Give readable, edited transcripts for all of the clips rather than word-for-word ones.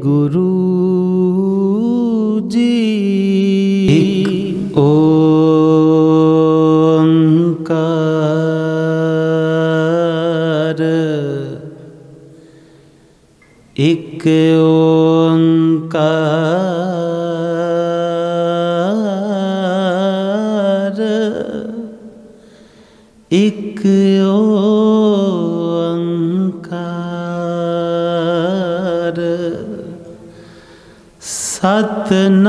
गुरु जी। एक ओंकार, एक ओंकार, एक ओंकार। सतनाम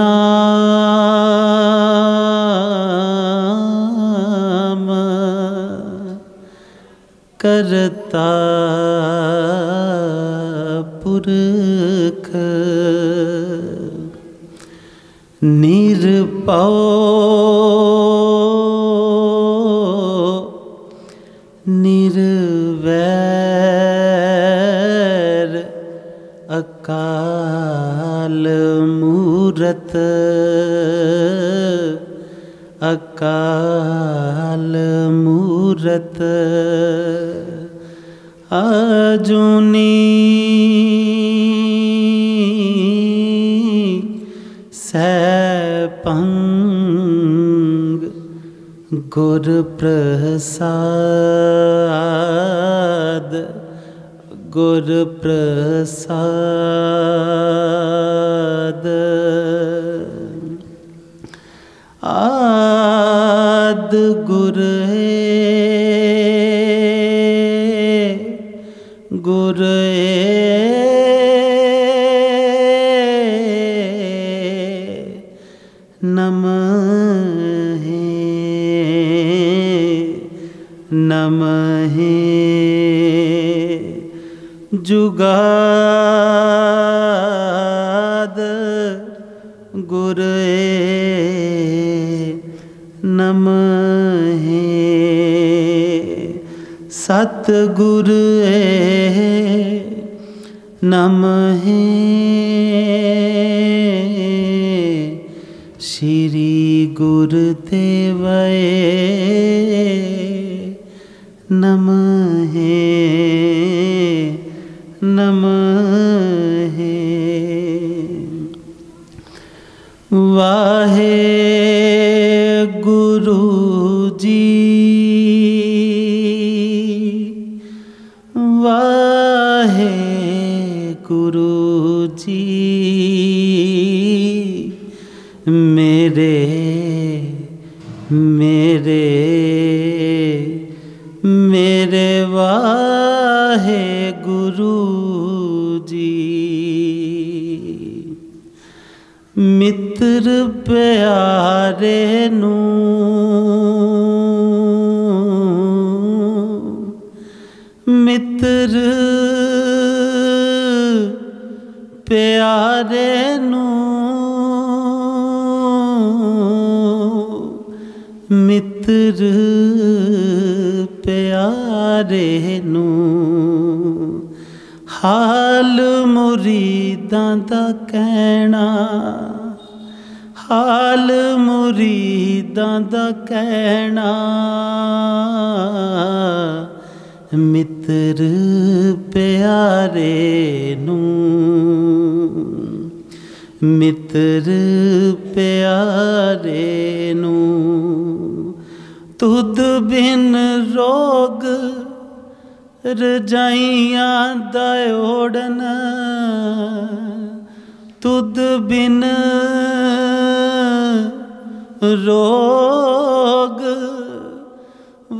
करता पुरख, निरपौ निर्वैर, अकाल मूरत, अकाल मूरत। आजुनी सैपंग, गुर प्रसाद, गुर प्रसाद। आद गुर गुर नमः नमः। जुगाद गुर नमः। सतगुर नमः। श्री गुरुदेव नमः नमः। वाहे गुरु जी, वाहे गुरु जी। मेरे मेरे मेरे वाहे गुरु जी। मित्र प्यारे नू मित्र प्यारे नू मित्र प्यारे नू हाल मुरीदां दा कहना, हाल मुरीदां दा कहना। मित्र प्यारे नू मित्र प्यारे नू। तुद बिन रोग रजाइयां दा ओढ़न, तुद बिन रोग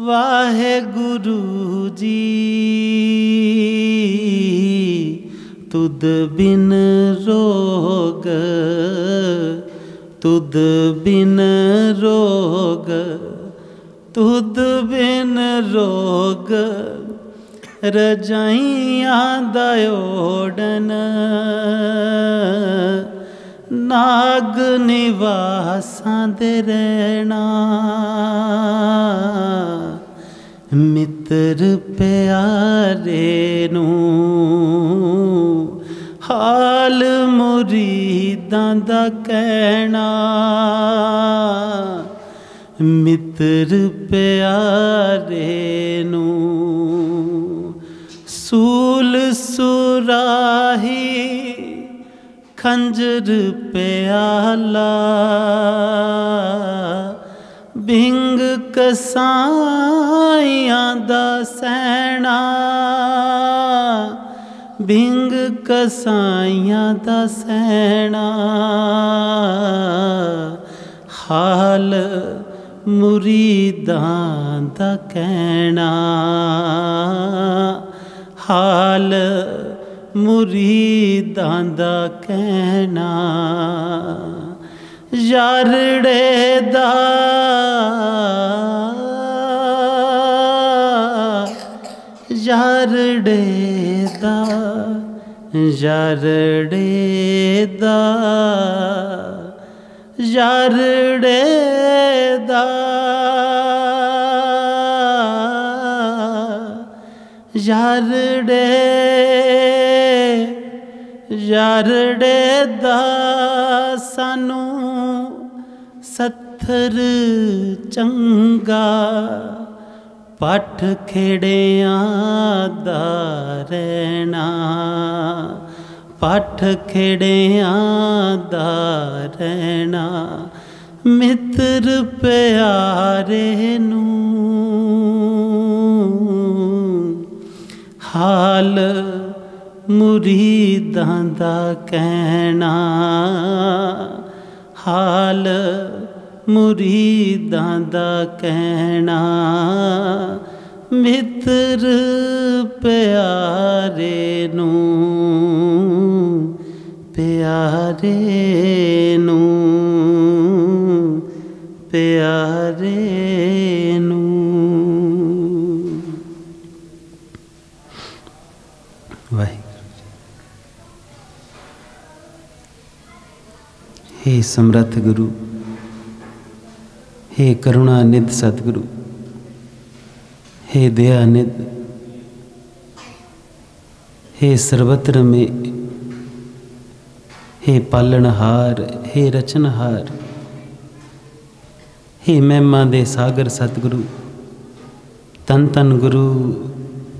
वाहे गुरु जी। तुद बिन रोग, तुद बिन रोग, तुद बिन रोग रजाइयां दा ओढ़न। नाग निवासां दे रहना। मित्र प्यारे नू हाल मुरीदां दा कहना। मित्र प्यारे नू सूल सुराही खंजर प्याला बिंग कसाइयां दा सैना बिंग कसाइयां दा सैना हाल मुरीदां दा कहना हाल मुरीदां दा कहना यारड़े दा यारड़े दा यारड़े दा यारड़े दा यारड़े यारड़े दा सानू सत्थर चंगा पठ खेड़ियां दा रहना पठ खेड़ियां दा रहना मित्र प्यारे नू हाल मुरीदां दा कहना हाल मुरीदां दा कहना मित्र प्यारे नू प्यारे नू प्यारे नू। हे समर्थ गुरु, हे करुणा निध सतगुरु, हे दया निध, हे सर्वत्र में, हे पालनहार, हे रचनहार, हे महिमा दे सागर सतगुरु, तन तन गुरु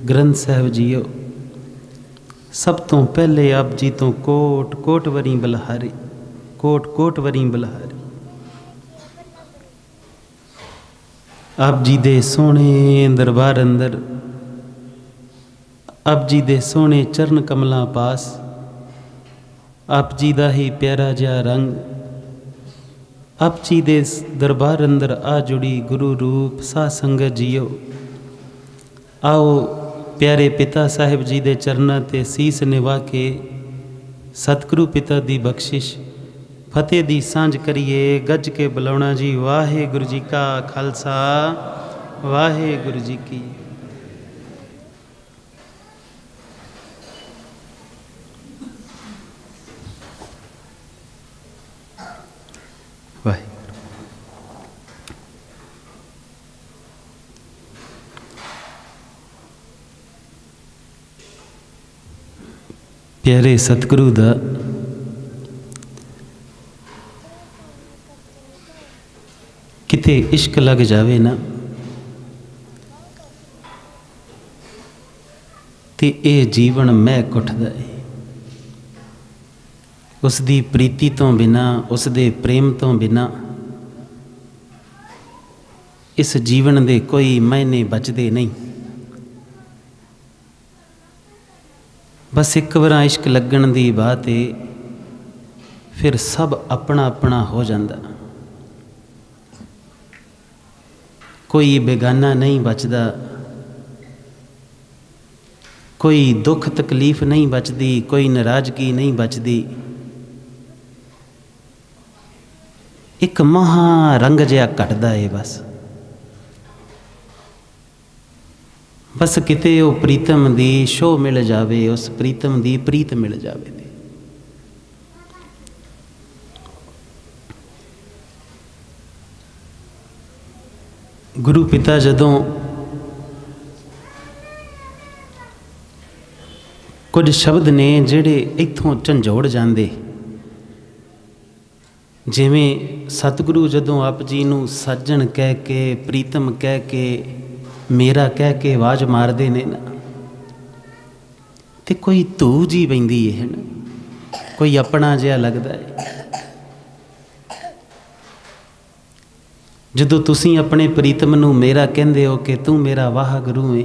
ग्रंथ साहिब जीओ, सब तो पहले आप जी तो कोट कोट वरी बलहारी, कोट कोट वरी बलहारी। आप जी दे सोने दरबार अंदर, आप जी दे सोने चरण कमलों पास, आप जी दा ही प्यारा जिहा रंग, आप जी दे दरबार अंदर आ जुड़ी गुरु रूप सा संगत जियो। आओ प्यारे पिता साहिब जी दे चरनां ते सीस निवा के सतगुरु पिता दी बख्शिश फतेह दी सांझ करिए। गज के बुलाउणा जी। वाहिगुरु जी का खालसा वाहिगुरु जी की। वाहिगुरु। प्यारे सतगुरु दा किते इश्क लग जावे ना ते ये जीवन महक उठदा है। उसदी प्रीति तो बिना, उसदे प्रेम तो बिना इस जीवन दे कोई मायने बचदे नहीं। बस एक बार इश्क लगन दी बात है, फिर सब अपना अपना हो जाता। कोई बेगाना नहीं बचदा, कोई दुख तकलीफ नहीं बचदी, कोई नाराजगी नहीं बचदी। एक महा रंग जिहा घटदा है बस। बस किते वो प्रीतम दी शो मिल जावे, उस प्रीतम दी प्रीत मिल जावे। गुरु पिता जदों कुछ शब्द ने जिहड़े इत्थों झंझोड़ जांदे, जिवें सतगुरु जदों आप जी नूं सज्जन कह के, प्रीतम कह के, मेरा कह के आवाज़ मारदे ने ना, ते कोई धू जी पैंदी है ना। कोई अपना जिहा लगदा है। जदों तुसीं अपने प्रीतम नूं मेरा कहंदे हो कि तू मेरा वाहगुरू है,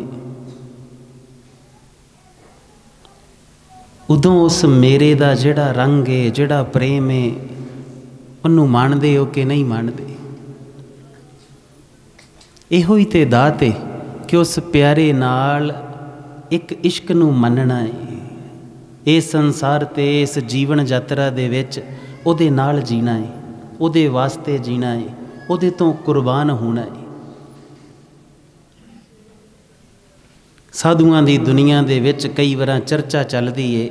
उदों उस मेरे दा जिहड़ा रंग है, जिहड़ा प्रेम है, उन्नूं माणदे हो कि नहीं माणदे। इहो ही ते दात है कि उस प्यारे नाल एक इश्क नूं मनना है। इस संसार ते इस जीवन यात्रा दे विच उहदे नाल जीना है, उहदे वास्ते जीना है, उहदे तो कुर्बान होना है। साधुआं दी दुनिया दे विच कई बार चर्चा चलदी है,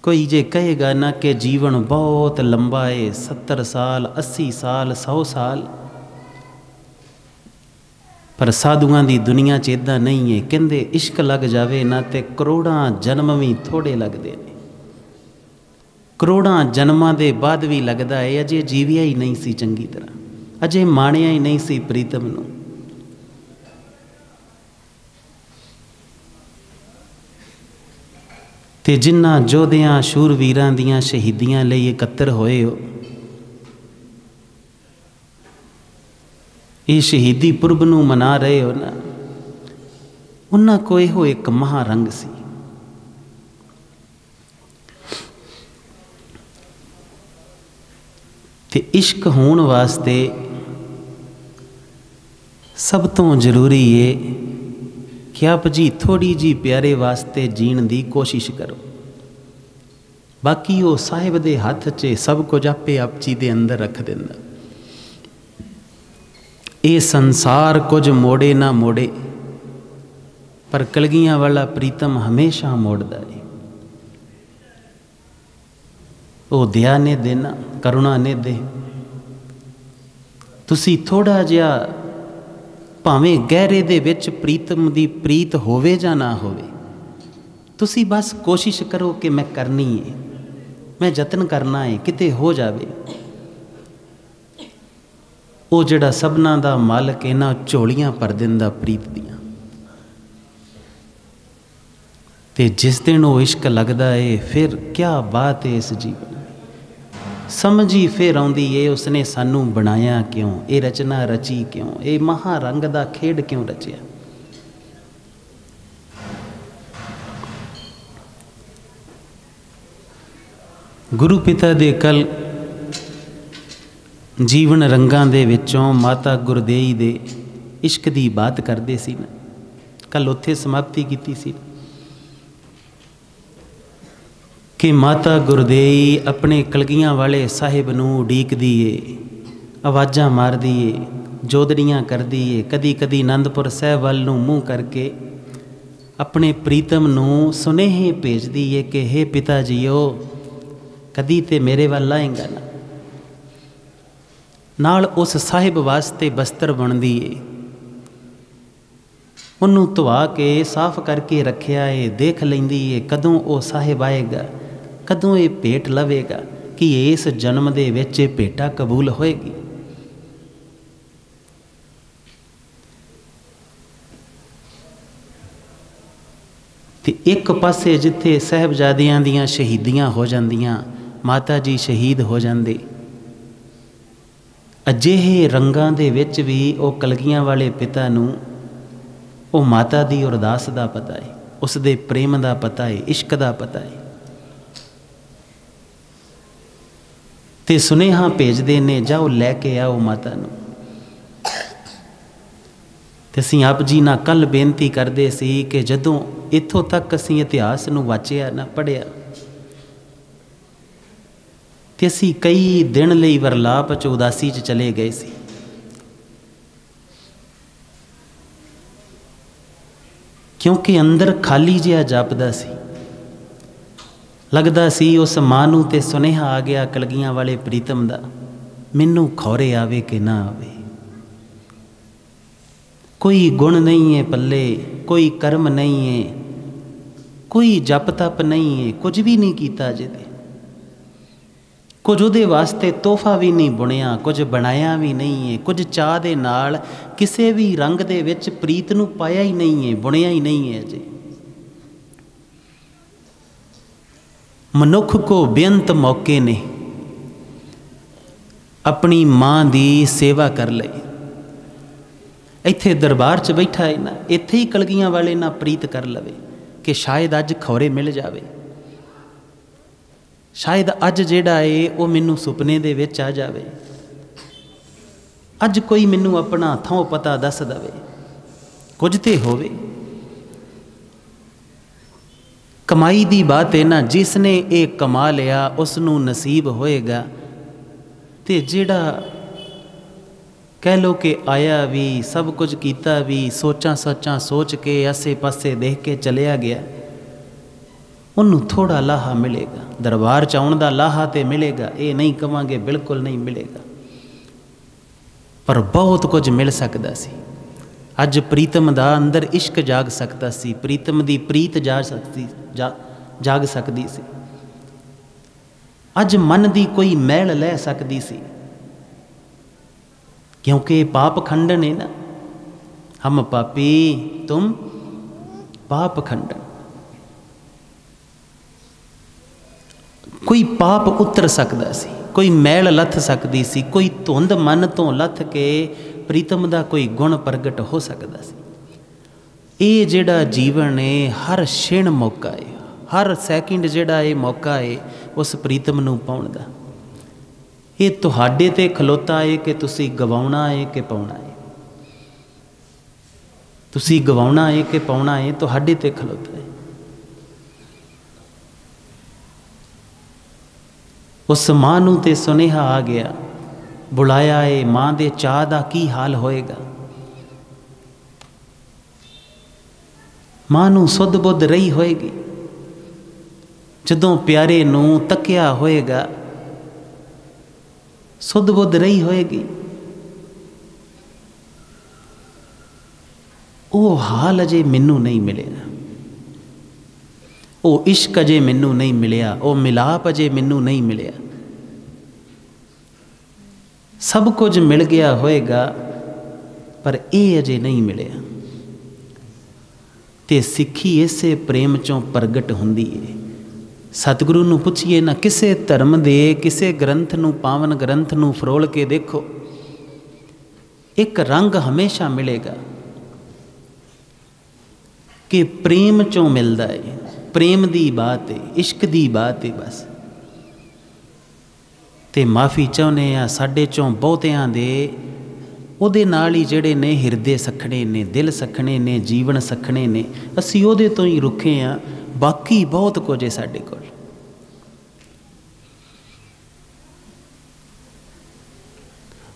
कोई जे कहेगा ना कि जीवन बहुत लंबा है, 70 साल 80 साल 100 साल, पर साधुआं दी दुनिया च इदां नहीं है। कहंदे इश्क लग जावे ना ते करोड़ां जन्म भी थोड़े लगदे ने, करोड़ां जन्मां दे बाद भी लगदा है अजे जीविया ही नहीं सी चंगी तरह, अजे माणिया ही नहीं सी प्रीतम नूं। ते जिन्हां जोधियां शूरवीरां दियां शहीदियां लई एकत्र होए हो, ये शहीदी पुरब नूं मना रहे हो ना, उन्हां कोई हो एक महारंग सी। ते इश्क होण वास्ते सब तो जरूरी है कि आप जी थोड़ी जी प्यारे वास्ते जीण दी कोशिश करो। बाकी वो साहिब दे हथ च सब कुछ आपे आप जी दे अंदर रख दिंदा। ये संसार कुछ मोड़े ना मोड़े, पर कलगियां वाला प्रीतम हमेशा मोड़दा है। वो दया ने देना, करुणा ने दे। तुसी थोड़ा जिहा भावें गहरे दे विच प्रीतम दी प्रीत होवे जां ना होवे, तुसी बस कोशिश करो कि मैं करनी है, मैं यतन करना है, किते हो जावे। वो जिहड़ा सबना दा मालक इन्हां झोलियां भर दिंदा प्रीत दियां। ते जिस दिन वो इश्क लगदा है, फिर क्या बात है इस जीवन में। समझ ही फिर आउंदी है उसने सानू बनाया क्यों, ये रचना रची क्यों, ये महारंग दा खेड क्यों रचिया। गुरु पिता दे कल जीवन रंगां दे विचों माता गुरदेई दे इश्क दी बात करदे सी ना, कल उत्थे समाप्ति कीती सी कि माता गुरदेई अपने कलगियां वाले साहिब नूं उडीकदी है, आवाज़ां मारदी है, जोदड़ियां करदी है, कदी कदी आनंदपुर साहिब वल नूं मूँह करके अपने प्रीतम नूं सुनेहे भेजदी है कि हे पिता जीओ कदी ते मेरे वल आएगा ना। नाल उस साहिब वास्ते बस्तर बुनदी है, उन्हों धुआ के साफ करके रखिया है, देख लैंदी है कदों वो साहिब आएगा, कदों ये भेंट लवेगा, कि इस जन्म दे विच भेंटा कबूल होएगी। ते एक पासे जिथे साहिबजादियां दियां शहीदियां हो जांदियां, माता जी शहीद हो जाते, अजिहे रंगां दे विच भी वो कलगियां वाले पिता नूं वो माता दी अरदास दा पता है, उस दे प्रेम दा पता है, इश्क दा पता है। ते सुनेहा भेजदे ने जाओ लैके आओ माता नूं। ते असीं आप जी ना कल बेनती करदे सी कि जदों इत्थों तक असीं इतिहास नूं वाचिया ना पढ़िया, ते असीं कई दिन लई वरलाप च उदासी च चले गए सी। क्योंकि अंदर खाली जिहा जापदा सी, लगदा सी उस मां नूं ते सुनेहा आ गया कलगियां वाले प्रीतम दा, मैनू खौरे आवे कि ना आवे। कोई गुण नहीं है पल्ले, कोई कर्म नहीं है, कोई जप तप नहीं है, कुछ भी नहीं कीता जिहदे, कुछ उहदे वास्ते तोहफा भी नहीं बुनिया, कुछ बनाया भी नहीं है, कुछ चाह दे नाल किसी भी रंग दे विच प्रीत नूं पाया ही नहीं है, बुनिया ही नहीं है अजे। मनुख को बेअंत मौके ने अपनी माँ की सेवा कर लई। इत्थे दरबार च बैठा है ना, इत्थे ही कलगियां वाले ना प्रीत कर लवे कि शायद अज खौरे मिल जावे, शायद अज जिहड़ा है वो मैनू सुपने दे विच आ जावे, अज कोई मैनू अपना थों पता दस दवे, कुछ तो होवे। कमाई दी बात है ना, जिसने ये कमा लिया उसनू नसीब होएगा। ते जिहड़ा कह लो कि आया भी सब कुछ कीता भी, सोचा सोचा सोच के आसे पासे देख के चलिया गया, उन्होंने थोड़ा लाहा मिलेगा। दरबार च आउण दा लाहा तो मिलेगा, ये नहीं कहांगे बिल्कुल नहीं मिलेगा, पर बहुत कुछ मिल सकता सी। अज प्रीतम दा अंदर इश्क जाग सकता सी, प्रीतम दी प्रीत जाग सकती सी। अज मन दी कोई मैल लै सकती सी, क्योंकि पाप खंडन है ना, हम पापी तुम पाप खंडन। कोई पाप उतर सकता सी, कोई मैल लथ सकती सी, कोई धुंध मन तो लथ के प्रीतम दा कोई गुण प्रगट हो सकता सी। ये जिहड़ा जीवन है हर क्षण मौका है, हर सैकेंड जिहड़ा है मौका है उस प्रीतम नूं पाउण दा। ये तुहाडे ते खलोता है कि तुसी गवाउणा है कि पाउणा है, तुसी गवाउणा है कि पाउणा है, तुहाडे ते खलोता है। उस मां नूं ते सुनेहा आ गया, बुलाया है, मां दे चाह दा की हाल होएगा। मां नूं सुध बुध रही होएगी, जदों प्यारे नूं तकिया होएगा सुध बुध रही होएगी। वो हाल अजे मैनू नहीं मिलिया, वो इश्क अजे मैनू नहीं मिलिया, वो मिलाप अजे मैनू नहीं मिलिया। सब कुछ मिल गया होएगा पर ये अजे नहीं मिलिया। ते सिੱਖੀ इसे प्रेम चों प्रगट हुंदी है। सतगुरु नूं पुछिए ना, किसे धर्म दे किसे ग्रंथ नूं, पावन ग्रंथ नूं फरोल के देखो, एक रंग हमेशा मिलेगा कि प्रेम चों मिलता है। प्रेम दी बात है, इश्क दी बात है बस। ते माफ़ी चाहुंदे आ साडे चों बहुतियां दे ਉਹਦੇ ਨਾਲ ही ਜਿਹੜੇ ने हिरदे सखने ने, दिल सखने ने, जीवन सखने ने, असी ਉਹਦੇ तो ही रुखे हाँ। बाकी बहुत कुछ है साडे कोल।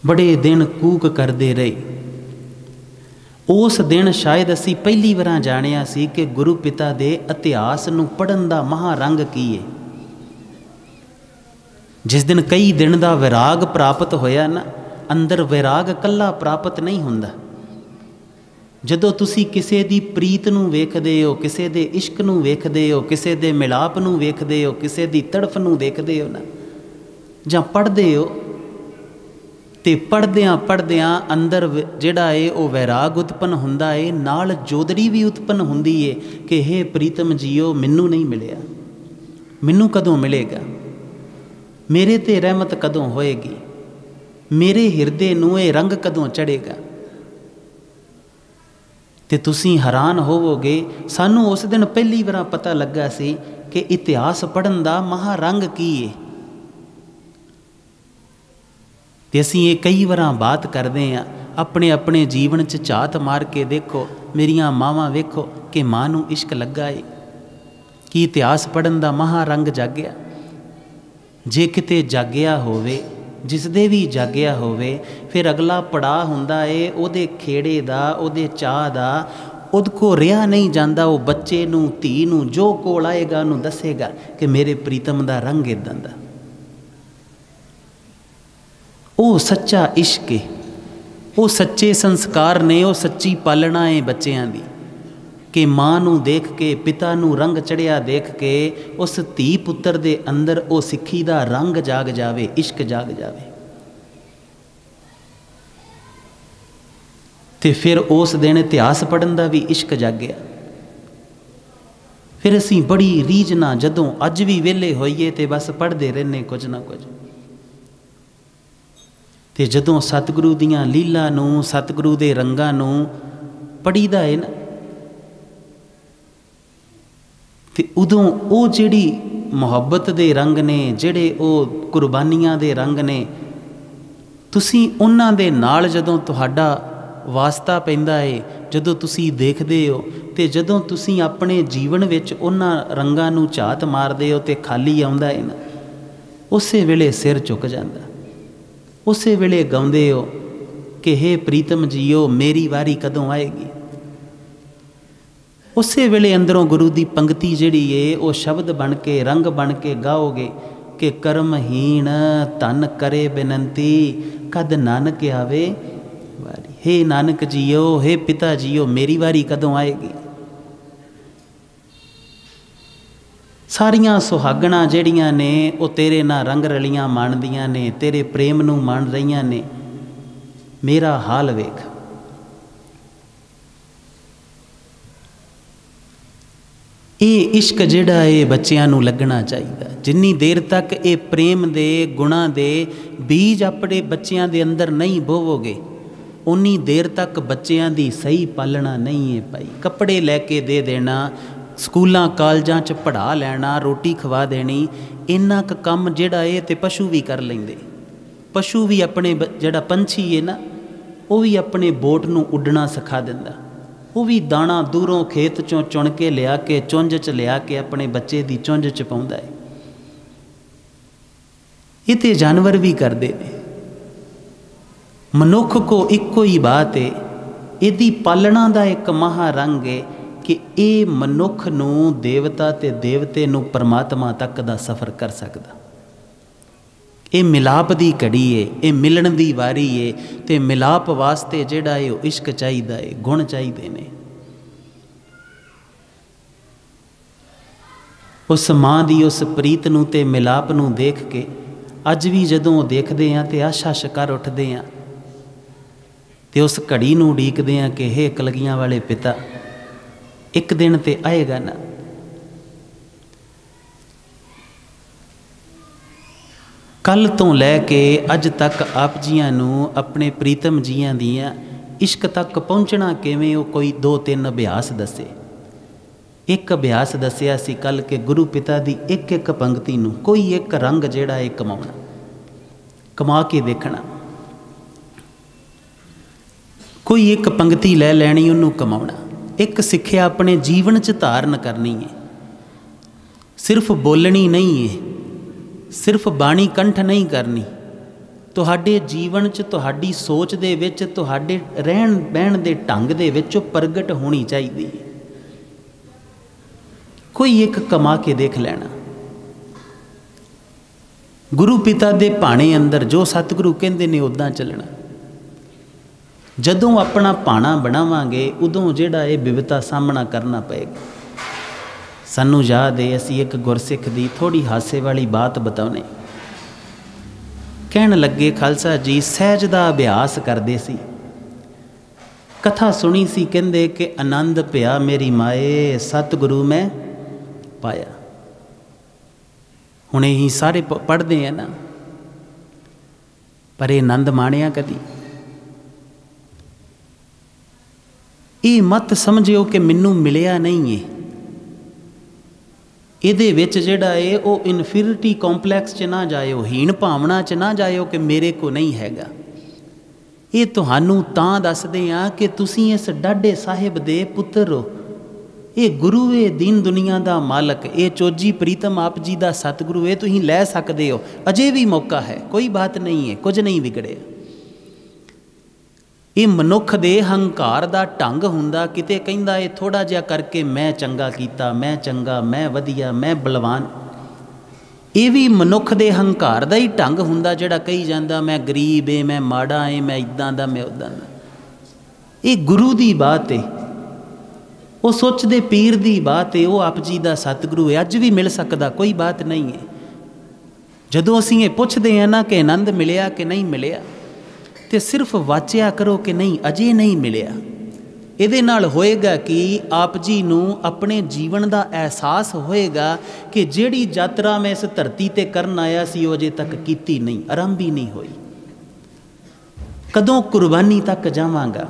बड़े दिन कूक करते रहे। उस दिन शायद असी पहली बार जानिया सी कि गुरु पिता दे इतिहास नूं पढ़न दा महारंग की है। जिस दिन कई दिन का विराग प्राप्त होया ना, अंदर विराग कल्ला प्राप्त नहीं हुंदा। जदों तुसी किसे दी प्रीत नूं वेखदे हो, किसे दे इश्क नूं वेखदे हो, किसे दे मिलाप नूं वेखदे हो, किसे दी तड़फ नूं देखदे हो ना, जां पढ़दे हो, ते पढ़दियां अंदर जिहड़ा है वो वैराग उत्पन्न हुंदा है, नाल जोदड़ी भी उत्पन्न हुंदी है कि हे प्रीतम जीओ मैनू नहीं मिलिया, मैनू कदों मिलेगा, मेरे ते रहमत कदों होएगी, मेरे हिरदे नूं ये रंग कदों चढ़ेगा। ते तुसी हैरान होवोगे, सानू उस दिन पहली बार पता लगा सी कि इतिहास पढ़न दा महारंग की है। ते असीं ये कई बार बात करते हैं, अपने अपने जीवन च झात मार के देखो, मेरियां मावां वेखो कि मां नूं इश्क लगा है कि इतिहास पढ़न दा महारंग जागया। जे किते जागया होवे, जिस दे भी जागया होवे, फिर अगला पड़ाव हुंदा है उहदे खेड़े दा, उहदे चाह दा, उहदे को रिहा नहीं जांदा। वो बच्चे नूं, धी नूं जो कोल आएगा उहनूं दसेगा कि मेरे प्रीतम दा रंग इदां दा। वो सच्चा इश्क है, वो सच्चे संस्कार ने, वो सच्ची पालना है बच्चों की कि मां नूं देख के, पिता नूं रंग चढ़िया देख के उस धी पुत्र दे अंदर वो सिੱਖੀ दा रंग जाग जावे, इश्क जाग जावे। ते फिर उस दिन इतिहास पढ़न दा भी इश्क जागया। फिर असीं बड़ी रीझ नाल जदों अज भी वेले होईए तो बस पढ़ते रहने कुछ ना कुछ। तो जदों सतगुरु दियां लीला नूं, सतगुरु दे रंगां नूं पढ़ीदा है ना, तो उदों वो जिहड़ी मुहब्बत दे रंग ने, जिहड़े वो कुर्बानियां दे रंग ने, तुसीं उन्हां दे नाल जदों तुहाडा वास्ता पैंदा है, जदों तुसीं देखदे हो, तो जदों तुसीं अपने जीवन विच उन्हां रंगां नूं झात मारदे हो तो खाली आउंदा है ना, उसे वेले सिर झुक जांदा। उसे वेले गाउंदे हो कि हे प्रीतम जीओ मेरी वारी कदों आएगी। उसे वेले अंदरों गुरु की पंक्ति जिहड़ी है वो शब्द बन के, रंग बन के गाओगे कि कर्महीन धन करे बेनंती कद नानक आवे वारी। हे नानक जीओ, हे पिता जीओ मेरी वारी कदों आएगी। सारियां सुहागणां जिहड़ियां ने वो तेरे नाल रंग रलियां माणदियां ने, तेरे प्रेम नूं मान रहीआं ने। मेरा हाल वेख। ये इश्क जिहड़ा है बच्चियां नूं लगना चाहिए। जिन्नी देर तक ये प्रेम दे गुणां दे बीज अपने बच्चियां दे अंदर नहीं बोवोगे, उन्नी देर तक बच्चियां दी सही पालना नहीं है पाई। कपड़े लैके दे देना, स्कूलों कॉलेजां च पढ़ा लेना, रोटी खवा देनी, इन्ना क काम जिहड़ा है तो पशु भी कर लेंदे। पशु भी अपने जिहड़ा पंछी है ना, वो भी अपने बोट नूं उड्डना सिखा दिंदा। वो भी दाना दूरों खेत चों चुन के लिया के चुंझ च लिया के अपने बच्चे दी चुंझ च पाउंदा है। ये तो जानवर भी करते हैं। मनुख को इको ही बात है, इहदी पालना का एक महारंग है कि ये मनुख नूं देवता ते देवते नूं परमात्मा तक दा सफ़र कर सकदा। ये मिलाप की घड़ी है, ये मिलन की वारी है। तो मिलाप वास्ते जिहड़ा है वो इश्क चाहिदा है, गुण चाहिए ने। उस माँ की उस प्रीत नूं ते मिलाप नूं देख के अज भी जदों देखते हैं तो आशा शिकार उठते हैं, तो उस घड़ी नूं उड़ीकते हैं कि हे कलगियां वाले पिता एक दिन ते आएगा ना। कल तो लैके अज तक आप जियां नूं अपने प्रीतम जियां दियां इश्क तक पहुँचना किवें, वो कोई 2-3 अभ्यास दसे। एक अभ्यास दसिया सी कल के गुरु पिता दी एक एक पंक्ति नूं कोई एक रंग जिहड़ा है कमाउणा, कमा के देखना। कोई एक पंक्ति लै लैनी, उन्होंने कमाउणा। एक सिक्ख्या अपने जीवन च धारण करनी है, सिर्फ बोलनी नहीं है, सिर्फ बाणी कंठ नहीं करनी। तुहाडे जीवन च, तुहाडी सोच दे विच, तुहाडे रहन बहन दे ढंग दे विच प्रगट होनी चाहिए। कोई एक कमा के देख लेना। गुरु पिता दे भाणे अंदर जो सतगुरु कहंदे ने उदां चलना। जदों अपना भाणा बनावांगे उदों जिहड़ा ये विविधता सामना करना पएगा। सानू याद है असी एक गुरसिख दी थोड़ी हासे वाली बात बताउने। कहन लगे खालसा जी सहज दा अभ्यास करदे सी, कथा सुनी सी, कहंदे कि आनंद पिया मेरी माए सतगुरु मैं पाया। हुणे ही सारे पढ़ते हैं ना, पर यह आनंद माणिया कदी? ये मत समझियो कि मैनू मिलिया नहीं है। ਇਹਦੇ ਵਿੱਚ ਜਿਹੜਾ ਹੈ ਉਹ ਇਨਫੀਰੀਟੀ ਕੰਪਲੈਕਸ 'ਚ ਨਾ ਜਾਇਓ, ਹੀਣ ਭਾਵਨਾ 'ਚ ਨਾ ਜਾਇਓ ਕਿ ਮੇਰੇ ਕੋ ਨਹੀਂ ਹੈਗਾ। ਇਹ ਤੁਹਾਨੂੰ ਤਾਂ ਦੱਸਦੇ ਆ ਕਿ ਤੁਸੀਂ ਇਸ ਡਾਢੇ ਸਾਹਿਬ ਦੇ ਪੁੱਤਰ ਹੋ। ਇਹ ਗੁਰੂ ਹੈ ਦੀਨ ਦੁਨੀਆ ਦਾ ਮਾਲਕ, ਇਹ ਚੋਜੀ ਪ੍ਰੀਤਮ ਆਪ ਜੀ ਦਾ ਸਤਿਗੁਰੂ ਹੈ, ਤੁਸੀਂ ਲੈ ਸਕਦੇ ਹੋ, ਅਜੇ ਵੀ ਮੌਕਾ ਹੈ, ਕੋਈ ਬਾਤ ਨਹੀਂ ਹੈ, ਕੁਝ ਨਹੀਂ ਵਿਗੜਿਆ। ਇਹ ਮਨੁੱਖ ਦੇ ਹੰਕਾਰ ਦਾ ਢੰਗ ਹੁੰਦਾ, ਕਿਤੇ ਕਹਿੰਦਾ ਇਹ ਥੋੜ੍ਹਾ ਜਿਹਾ ਕਰਕੇ ਮੈਂ ਚੰਗਾ ਕੀਤਾ, ਮੈਂ ਚੰਗਾ, ਮੈਂ ਵਧੀਆ, ਮੈਂ ਬਲਵਾਨ। ਇਹ ਵੀ ਮਨੁੱਖ ਦੇ ਹੰਕਾਰ ਦਾ ਹੀ ਢੰਗ ਹੁੰਦਾ ਜਿਹੜਾ ਕਹੀ ਜਾਂਦਾ ਮੈਂ ਗਰੀਬ ਏ, ਮੈਂ ਮਾੜਾ ਏ, ਮੈਂ ਇੱਦਾਂ ਦਾ, ਮੈਂ ਉੱਦਾਂ ਦਾ। ਇਹ ਗੁਰੂ ਦੀ ਬਾਤ ਏ, ਉਹ ਸੋਚਦੇ ਪੀਰ ਦੀ ਬਾਤ ਏ, ਉਹ ਆਪ ਜੀ ਦਾ ਸਤਿਗੁਰੂ ਹੈ, ਅੱਜ ਵੀ ਮਿਲ ਸਕਦਾ, ਕੋਈ ਬਾਤ ਨਹੀਂ ਹੈ। ਜਦੋਂ ਅਸੀਂ ਇਹ ਪੁੱਛਦੇ ਹਾਂ ਨਾ ਕਿ ਆਨੰਦ ਮਿਲਿਆ ਕਿ ਨਹੀਂ ਮਿਲਿਆ, तो सिर्फ वाचिया करो कि नहीं अजे नहीं मिलिया। ਇਹਦੇ ਨਾਲ ਹੋਏਗਾ ਕਿ ਆਪ ਜੀ ਨੂੰ ਆਪਣੇ ਜੀਵਨ ਦਾ ਅਹਿਸਾਸ ਹੋਏਗਾ ਕਿ ਜਿਹੜੀ ਯਾਤਰਾ ਮੈਂ ਇਸ ਧਰਤੀ ਤੇ ਕਰਨ ਆਇਆ ਸੀ ਉਹ ਅਜੇ ਤੱਕ ਕੀਤੀ ਨਹੀਂ, ਆਰੰਭ ਹੀ ਨਹੀਂ ਹੋਈ। ਕਦੋਂ ਕੁਰਬਾਨੀ ਤੱਕ ਜਾਵਾਂਗਾ,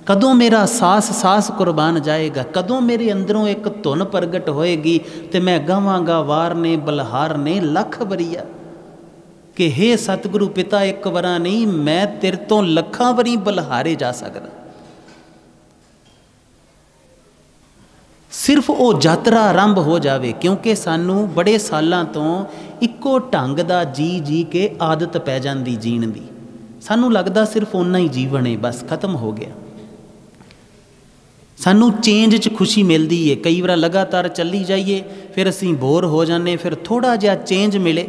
ਕਦੋਂ ਮੇਰਾ ਸਾਸ ਕੁਰਬਾਨ ਜਾਏਗਾ, ਕਦੋਂ ਮੇਰੇ ਅੰਦਰੋਂ ਇੱਕ ਧੁਨ ਪ੍ਰਗਟ ਹੋਏਗੀ ਤੇ ਮੈਂ ਗਾਵਾਂਗਾ ਵਾਰ ਨੇ ਬਲਹਾਰ ਨੇ ਲੱਖ ਵਰੀਆ ਕਿ ਹੇ ਸਤਿਗੁਰੂ ਪਿਤਾ ਇੱਕ ਵਾਰਾ ਨਹੀਂ, ਮੈਂ ਤੇਰੇ ਤੋਂ ਲੱਖਾਂ ਵਾਰੀ ਬਲਹਾਰੇ ਜਾ ਸਕਦਾ। ਸਿਰਫ ਉਹ ਯਾਤਰਾ ਆਰੰਭ ਹੋ ਜਾਵੇ, ਕਿਉਂਕਿ ਸਾਨੂੰ ਬੜੇ ਸਾਲਾਂ ਤੋਂ ਇੱਕੋ ਢੰਗ ਦਾ ਜੀ ਕੇ ਆਦਤ ਪੈ ਜਾਂਦੀ ਜੀਣ ਦੀ। ਸਾਨੂੰ ਲੱਗਦਾ ਸਿਰਫ ਓਨਾ ਹੀ ਜੀਵਨ ਹੈ, ਬਸ ਖਤਮ ਹੋ ਗਿਆ। ਸਾਨੂੰ ਚੇਂਜ 'ਚ ਖੁਸ਼ੀ ਮਿਲਦੀ ਹੈ। ਕਈ ਵਾਰ ਲਗਾਤਾਰ ਚੱਲੀ ਜਾਈਏ ਫਿਰ ਅਸੀਂ ਬੋਰ ਹੋ ਜਾਂਦੇ, ਫਿਰ ਥੋੜ੍ਹਾ ਜਿਹਾ ਚੇਂਜ ਮਿਲੇ।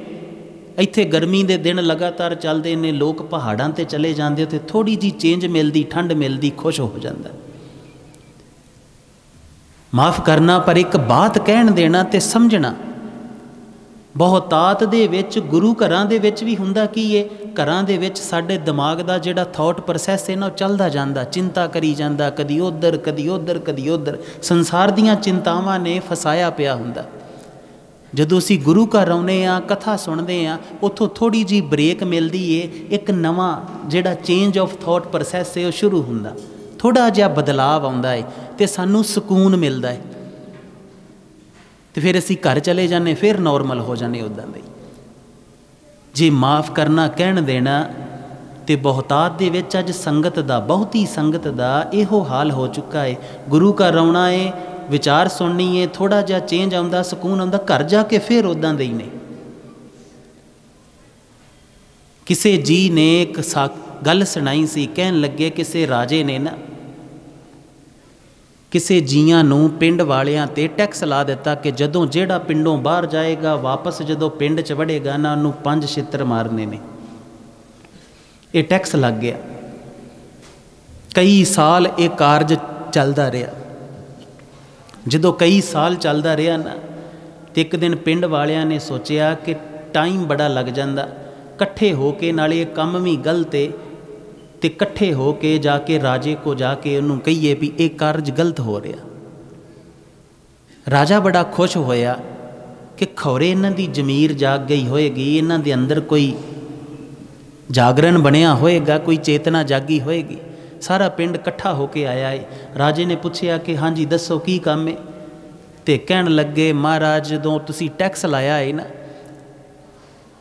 ਇੱਥੇ ਗਰਮੀ ਦੇ ਦਿਨ ਲਗਾਤਾਰ ਚੱਲਦੇ ਨੇ, ਲੋਕ ਪਹਾੜਾਂ 'ਤੇ ਚਲੇ ਜਾਂਦੇ, ਉੱਥੇ ਥੋੜ੍ਹੀ ਜਿਹੀ ਚੇਂਜ ਮਿਲਦੀ, ਠੰਡ ਮਿਲਦੀ, ਖੁਸ਼ ਹੋ ਜਾਂਦਾ। ਮਾफ़ ਕਰਨਾ, ਪਰ ਇੱਕ ਬਾਤ ਕਹਿਣ ਦੇਣਾ ਤੇ ਸਮਝਣਾ। ਬਹੁਤਾਤ ਦੇ ਵਿੱਚ ਗੁਰੂ ਘਰਾਂ ਦੇ ਵਿੱਚ ਵੀ ਹੁੰਦਾ ਕੀ ਹੈ, ਘਰਾਂ ਦੇ ਵਿੱਚ ਸਾਡੇ ਦਿਮਾਗ ਦਾ ਜਿਹੜਾ ਥਾਟ ਪ੍ਰੋਸੈਸ ਹੈ ਨਾ ਉਹ ਚੱਲਦਾ ਜਾਂਦਾ, ਚਿੰਤਾ ਕਰੀ ਜਾਂਦਾ, ਕਦੀ ਉੱਧਰ ਕਦੀ ਉੱਧਰ ਕਦੀ ਉੱਧਰ, ਸੰਸਾਰ ਦੀਆਂ ਚਿੰਤਾਵਾਂ ਨੇ ਫਸਾਇਆ ਪਿਆ ਹੁੰਦਾ। ਜਦੋਂ ਅਸੀਂ ਗੁਰੂ ਘਰ ਆਉਂਦੇ ਹਾਂ, ਕਥਾ ਸੁਣਦੇ ਹਾਂ, ਉੱਥੋਂ ਥੋੜ੍ਹੀ ਜਿਹੀ ਬ੍ਰੇਕ ਮਿਲਦੀ ਏ, ਇੱਕ ਨਵਾਂ ਜਿਹੜਾ ਚੇਂਜ ਆਫ ਥਾਟ ਪ੍ਰੋਸੈਸ ਹੈ ਉਹ ਸ਼ੁਰੂ ਹੁੰਦਾ, ਥੋੜ੍ਹਾ ਜਿਹਾ ਬਦਲਾਵ ਆਉਂਦਾ ਹੈ ਅਤੇ ਸਾਨੂੰ ਸਕੂਨ ਮਿਲਦਾ ਹੈ। ਅਤੇ ਫਿਰ ਅਸੀਂ ਘਰ ਚਲੇ ਜਾਂਦੇ, ਫਿਰ ਨੋਰਮਲ ਹੋ ਜਾਂਦੇ ਉੱਦਾਂ ਦੇ। ਜੇ ਮਾफ़ ਕਰਨਾ ਕਹਿਣ ਦੇਣਾ ਤੇ ਬਹੁਤਾਤ ਦੇ ਵਿੱਚ ਅੱਜ ਸੰਗਤ ਦਾ, ਬਹੁਤੀ ਸੰਗਤ ਦਾ ਇਹੋ ਹਾਲ ਹੋ ਚੁੱਕਾ ਹੈ। ਗੁਰੂ ਘਰ ਆਉਣਾ ਹੈ, ਵਿਚਾਰ ਸੁਣਨੀ ਹੈ, ਥੋੜ੍ਹਾ ਜਿਹਾ ਚੇਂਜ ਆਉਂਦਾ, ਸਕੂਨ ਆਉਂਦਾ, ਘਰ ਜਾ ਕੇ ਫਿਰ ਉੱਦਾਂ ਦੇ ਹੀ ਨੇ। ਕਿਸੇ ਜੀ ਨੇ ਇੱਕ ਗੱਲ ਸੁਣਾਈ ਸੀ, ਕਹਿਣ ਲੱਗੇ ਕਿਸੇ ਰਾਜੇ ਨੇ ਨਾ ਕਿਸੇ ਜੀਆਂ ਨੂੰ ਪਿੰਡ ਵਾਲਿਆਂ 'ਤੇ ਟੈਕਸ ਲਾ ਦਿੱਤਾ ਕਿ ਜਦੋਂ ਜਿਹੜਾ ਪਿੰਡੋਂ ਬਾਹਰ ਜਾਏਗਾ ਵਾਪਸ ਜਦੋਂ ਪਿੰਡ 'ਚ ਵੜੇਗਾ ਨਾ ਉਹਨੂੰ 5 ਛਿੱਤਰ ਮਾਰਨੇ ਨੇ। ਇਹ ਟੈਕਸ ਲੱਗ ਗਿਆ। ਕਈ ਸਾਲ ਇਹ ਕਾਰਜ ਚੱਲਦਾ ਰਿਹਾ। ਜਦੋਂ ਕਈ ਸਾਲ ਚੱਲਦਾ ਰਿਹਾ ਨਾ ਤੇ ਇੱਕ ਦਿਨ ਪਿੰਡ ਵਾਲਿਆਂ ਨੇ ਸੋਚਿਆ ਕਿ ਟਾਈਮ ਬੜਾ ਲੱਗ ਜਾਂਦਾ, ਇਕੱਠੇ ਹੋ ਕੇ, ਨਾਲੇ ਇਹ ਕੰਮ ਵੀ ਗਲਤ ਹੈ, ਤੇ ਇਕੱਠੇ ਹੋ ਕੇ ਜਾ ਕੇ ਰਾਜੇ ਕੋ ਜਾ ਕੇ ਉਹਨੂੰ ਕਹੀਏ ਵੀ ਇਹ ਕਾਰਜ ਗਲਤ ਹੋ ਰਿਹਾ। ਰਾਜਾ ਬੜਾ ਖੁਸ਼ ਹੋਇਆ ਕਿ ਖੌਰੇ ਇਹਨਾਂ ਦੀ ਜ਼ਮੀਰ ਜਾਗ ਗਈ ਹੋਏਗੀ, ਇਹਨਾਂ ਦੇ ਅੰਦਰ ਕੋਈ ਜਾਗਰਣ ਬਣਿਆ ਹੋਏਗਾ, ਕੋਈ ਚੇਤਨਾ ਜਾਗੀ ਹੋਏਗੀ। ਸਾਰਾ ਪਿੰਡ ਇਕੱਠਾ ਹੋ ਕੇ ਆਇਆ ਹੈ। ਰਾਜੇ ਨੇ ਪੁੱਛਿਆ ਕਿ ਹਾਂਜੀ ਦੱਸੋ ਕੀ ਕੰਮ ਹੈ। ਤੇ ਕਹਿਣ ਲੱਗੇ ਮਹਾਰਾਜ ਜਦੋਂ ਤੁਸੀਂ ਟੈਕਸ ਲਾਇਆ ਹੈ ਨਾ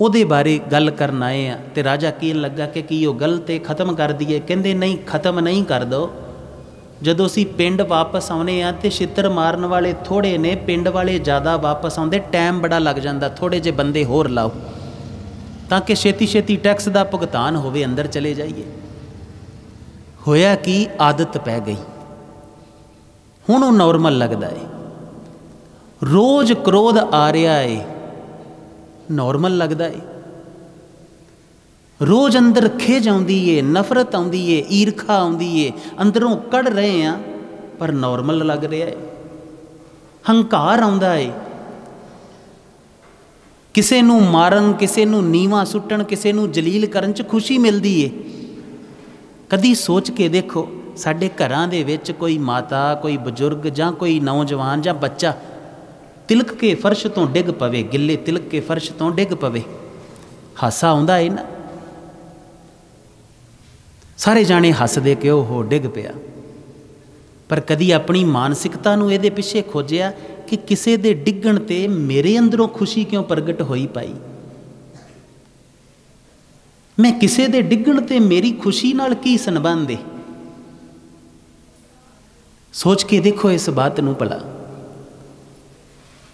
ਉਹਦੇ ਬਾਰੇ ਗੱਲ ਕਰਨ ਆਏ ਆ। ਤੇ ਰਾਜਾ ਕਹਿਣ ਲੱਗਾ ਕਿ ਕੀ ਉਹ ਗਲਤ ਹੈ, ਖ਼ਤਮ ਕਰ ਦਈਏ? ਕਹਿੰਦੇ ਨਹੀਂ, ਖ਼ਤਮ ਨਹੀਂ ਕਰ ਦਿਓ। ਜਦੋਂ ਅਸੀਂ ਪਿੰਡ ਵਾਪਸ ਆਉਨੇ ਆ ਤੇ ਛਿੱਤਰ ਮਾਰਨ ਵਾਲੇ ਥੋੜ੍ਹੇ ਨੇ, ਪਿੰਡ ਵਾਲੇ ਜ਼ਿਆਦਾ ਵਾਪਸ ਆਉਂਦੇ, ਟਾਈਮ ਬੜਾ ਲੱਗ ਜਾਂਦਾ, ਥੋੜ੍ਹੇ ਜਿਹੇ ਬੰਦੇ ਹੋਰ ਲਾਓ ਤਾਂ ਕਿ ਛੇਤੀ ਛੇਤੀ ਟੈਕਸ ਦਾ ਭੁਗਤਾਨ ਹੋਵੇ, ਅੰਦਰ ਚਲੇ ਜਾਈਏ। ਹੋਇਆ ਕਿ ਆਦਤ ਪੈ ਗਈ, ਹੁਣ ਉਹ ਨੋਰਮਲ ਲੱਗਦਾ ਹੈ। ਰੋਜ਼ ਕ੍ਰੋਧ ਆ ਰਿਹਾ ਹੈ, ਨੋਰਮਲ ਲੱਗਦਾ ਹੈ। ਰੋਜ਼ ਅੰਦਰ ਖਿਝ ਆਉਂਦੀ ਏ, ਨਫ਼ਰਤ ਆਉਂਦੀ ਏ, ਈਰਖਾ ਆਉਂਦੀ ਏ, ਅੰਦਰੋਂ ਕੱਢ ਰਹੇ ਹਾਂ ਪਰ ਨੋਰਮਲ ਲੱਗ ਰਿਹਾ ਹੈ। ਹੰਕਾਰ ਆਉਂਦਾ ਏ, ਕਿਸੇ ਨੂੰ ਮਾਰਨ, ਕਿਸੇ ਨੂੰ ਨੀਵਾਂ ਸੁੱਟਣ, ਕਿਸੇ ਨੂੰ ਜਲੀਲ ਕਰਨ 'ਚ ਖੁਸ਼ੀ ਮਿਲਦੀ ਏ। ਕਦੀ ਸੋਚ ਕੇ ਦੇਖੋ, ਸਾਡੇ ਘਰਾਂ ਦੇ ਵਿੱਚ ਕੋਈ ਮਾਤਾ, ਕੋਈ ਬਜ਼ੁਰਗ ਜਾਂ ਕੋਈ ਨੌਜਵਾਨ ਜਾਂ ਬੱਚਾ ਤਿਲਕ ਕੇ ਫਰਸ਼ ਤੋਂ ਡਿੱਗ ਪਵੇ, ਗਿੱਲੇ ਤਿਲਕ ਕੇ ਫਰਸ਼ ਤੋਂ ਡਿੱਗ ਪਵੇ, ਹਾਸਾ ਆਉਂਦਾ ਹੈ ਨਾ। ਸਾਰੇ ਜਾਣੇ ਹੱਸਦੇ ਕਿ ਉਹ ਡਿੱਗ ਪਿਆ। ਪਰ ਕਦੀ ਆਪਣੀ ਮਾਨਸਿਕਤਾ ਨੂੰ ਇਹਦੇ ਪਿੱਛੇ ਖੋਜਿਆ ਕਿ ਕਿਸੇ ਦੇ ਡਿੱਗਣ 'ਤੇ ਮੇਰੇ ਅੰਦਰੋਂ ਖੁਸ਼ੀ ਕਿਉਂ ਪ੍ਰਗਟ ਹੋਈ ਪਾਈ? ਮੈਂ ਕਿਸੇ ਦੇ ਡਿੱਗਣ 'ਤੇ ਮੇਰੀ ਖੁਸ਼ੀ ਨਾਲ ਕੀ ਸੰਬੰਧ ਹੈ? ਸੋਚ ਕੇ ਦੇਖੋ ਇਸ ਬਾਤ ਨੂੰ ਭਲਾ।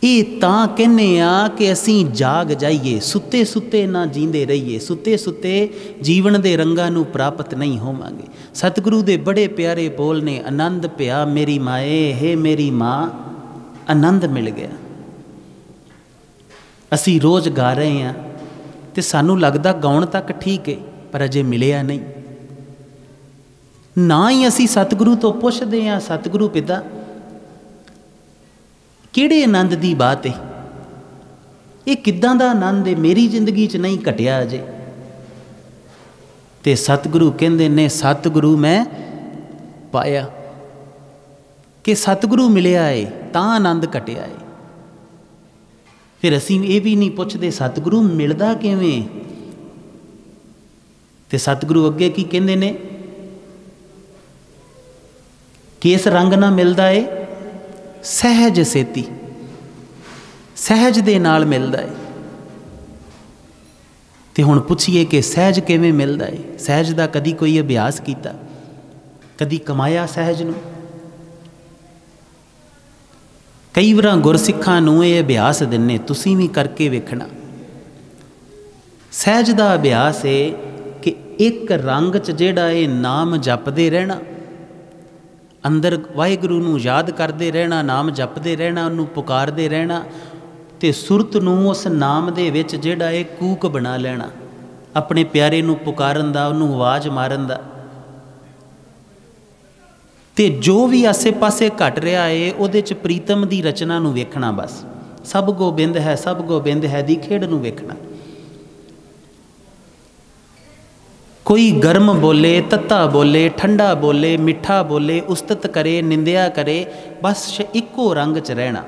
ਇਹ ਤਾਂ ਕਹਿੰਦੇ ਆ ਕਿ ਅਸੀਂ ਜਾਗ ਜਾਈਏ, ਸੁੱਤੇ ਸੁੱਤੇ ਨਾ ਜੀਂਦੇ ਰਹੀਏ, ਸੁੱਤੇ ਸੁੱਤੇ ਜੀਵਨ ਦੇ ਰੰਗਾਂ ਨੂੰ ਪ੍ਰਾਪਤ ਨਹੀਂ ਹੋਵਾਂਗੇ। ਸਤਿਗੁਰੂ ਦੇ ਬੜੇ ਪਿਆਰੇ ਬੋਲ ਨੇ, ਆਨੰਦ ਪਿਆ ਮੇਰੀ ਮਾਏ, ਹੈ ਮੇਰੀ ਮਾਂ, ਆਨੰਦ ਮਿਲ ਗਿਆ। ਅਸੀਂ ਰੋਜ਼ ਗਾ ਰਹੇ ਹਾਂ ਤੇ ਸਾਨੂੰ ਲੱਗਦਾ ਗਾਉਣ ਤੱਕ ਠੀਕ ਹੈ, ਪਰ ਅਜੇ ਮਿਲਿਆ ਨਹੀਂ। ਨਾ ਹੀ ਅਸੀਂ ਸਤਿਗੁਰੂ ਤੋਂ ਪੁੱਛਦੇ ਹਾਂ, ਸਤਿਗੁਰੂ ਪਿਤਾ ਕਿਹੜੇ ਆਨੰਦ ਦੀ ਬਾਤ ਹੈ? ਇਹ ਕਿੱਦਾਂ ਦਾ ਆਨੰਦ ਹੈ? ਮੇਰੀ ਜ਼ਿੰਦਗੀ 'ਚ ਨਹੀਂ ਘਟਿਆ ਅਜੇ। ਤੇ ਸਤਿਗੁਰੂ ਕਹਿੰਦੇ ਨੇ, ਸਤਿਗੁਰੂ ਮੈਂ ਪਾਇਆ। कि सतगुरु मिलिया है तां आनंद घटिया है। फिर असीं ये भी नहीं पुछदे सतगुरु मिलदा किवें। ते सतगुरु अगे की कहंदे ने कि इस रंग नाल मिलदा है सहज सेती, सहज दे नाल मिलदा है। ते हुण पुछिए कि सहज किवें मिलदा है। सहज दा कदी कोई अभ्यास कीता, कदी कमाया सहज नूं? कई वार गुरसिखां नूं ये अभ्यास दिन्ने, तुसीं भी करके वेखना। सहज दा अभ्यास है कि एक रंग च जिहड़ा है नाम जपदे रहना, अंदर वाहिगुरू नूं याद करते रहना, नाम जपते रहना, उन्होंने पुकारते रहना, तो सुरत नूं उस नाम दे विच जिहड़ा है कूक बना लेना, अपने प्यारे नूं पुकारन दा, उन्होंने आवाज़ मारन दा। ते जो भी आसे पासे घट रहा है उहदे च प्रीतम दी रचना नूं वेखना। बस सब गोबिंद है, सब गोबिंद है दी खेड़ नूं वेखना। कोई गर्म बोले, तत्ता बोले, ठंडा बोले, मिठा बोले, उस्तत करे, निंदिया करे, बस इक्को रंग च रहना।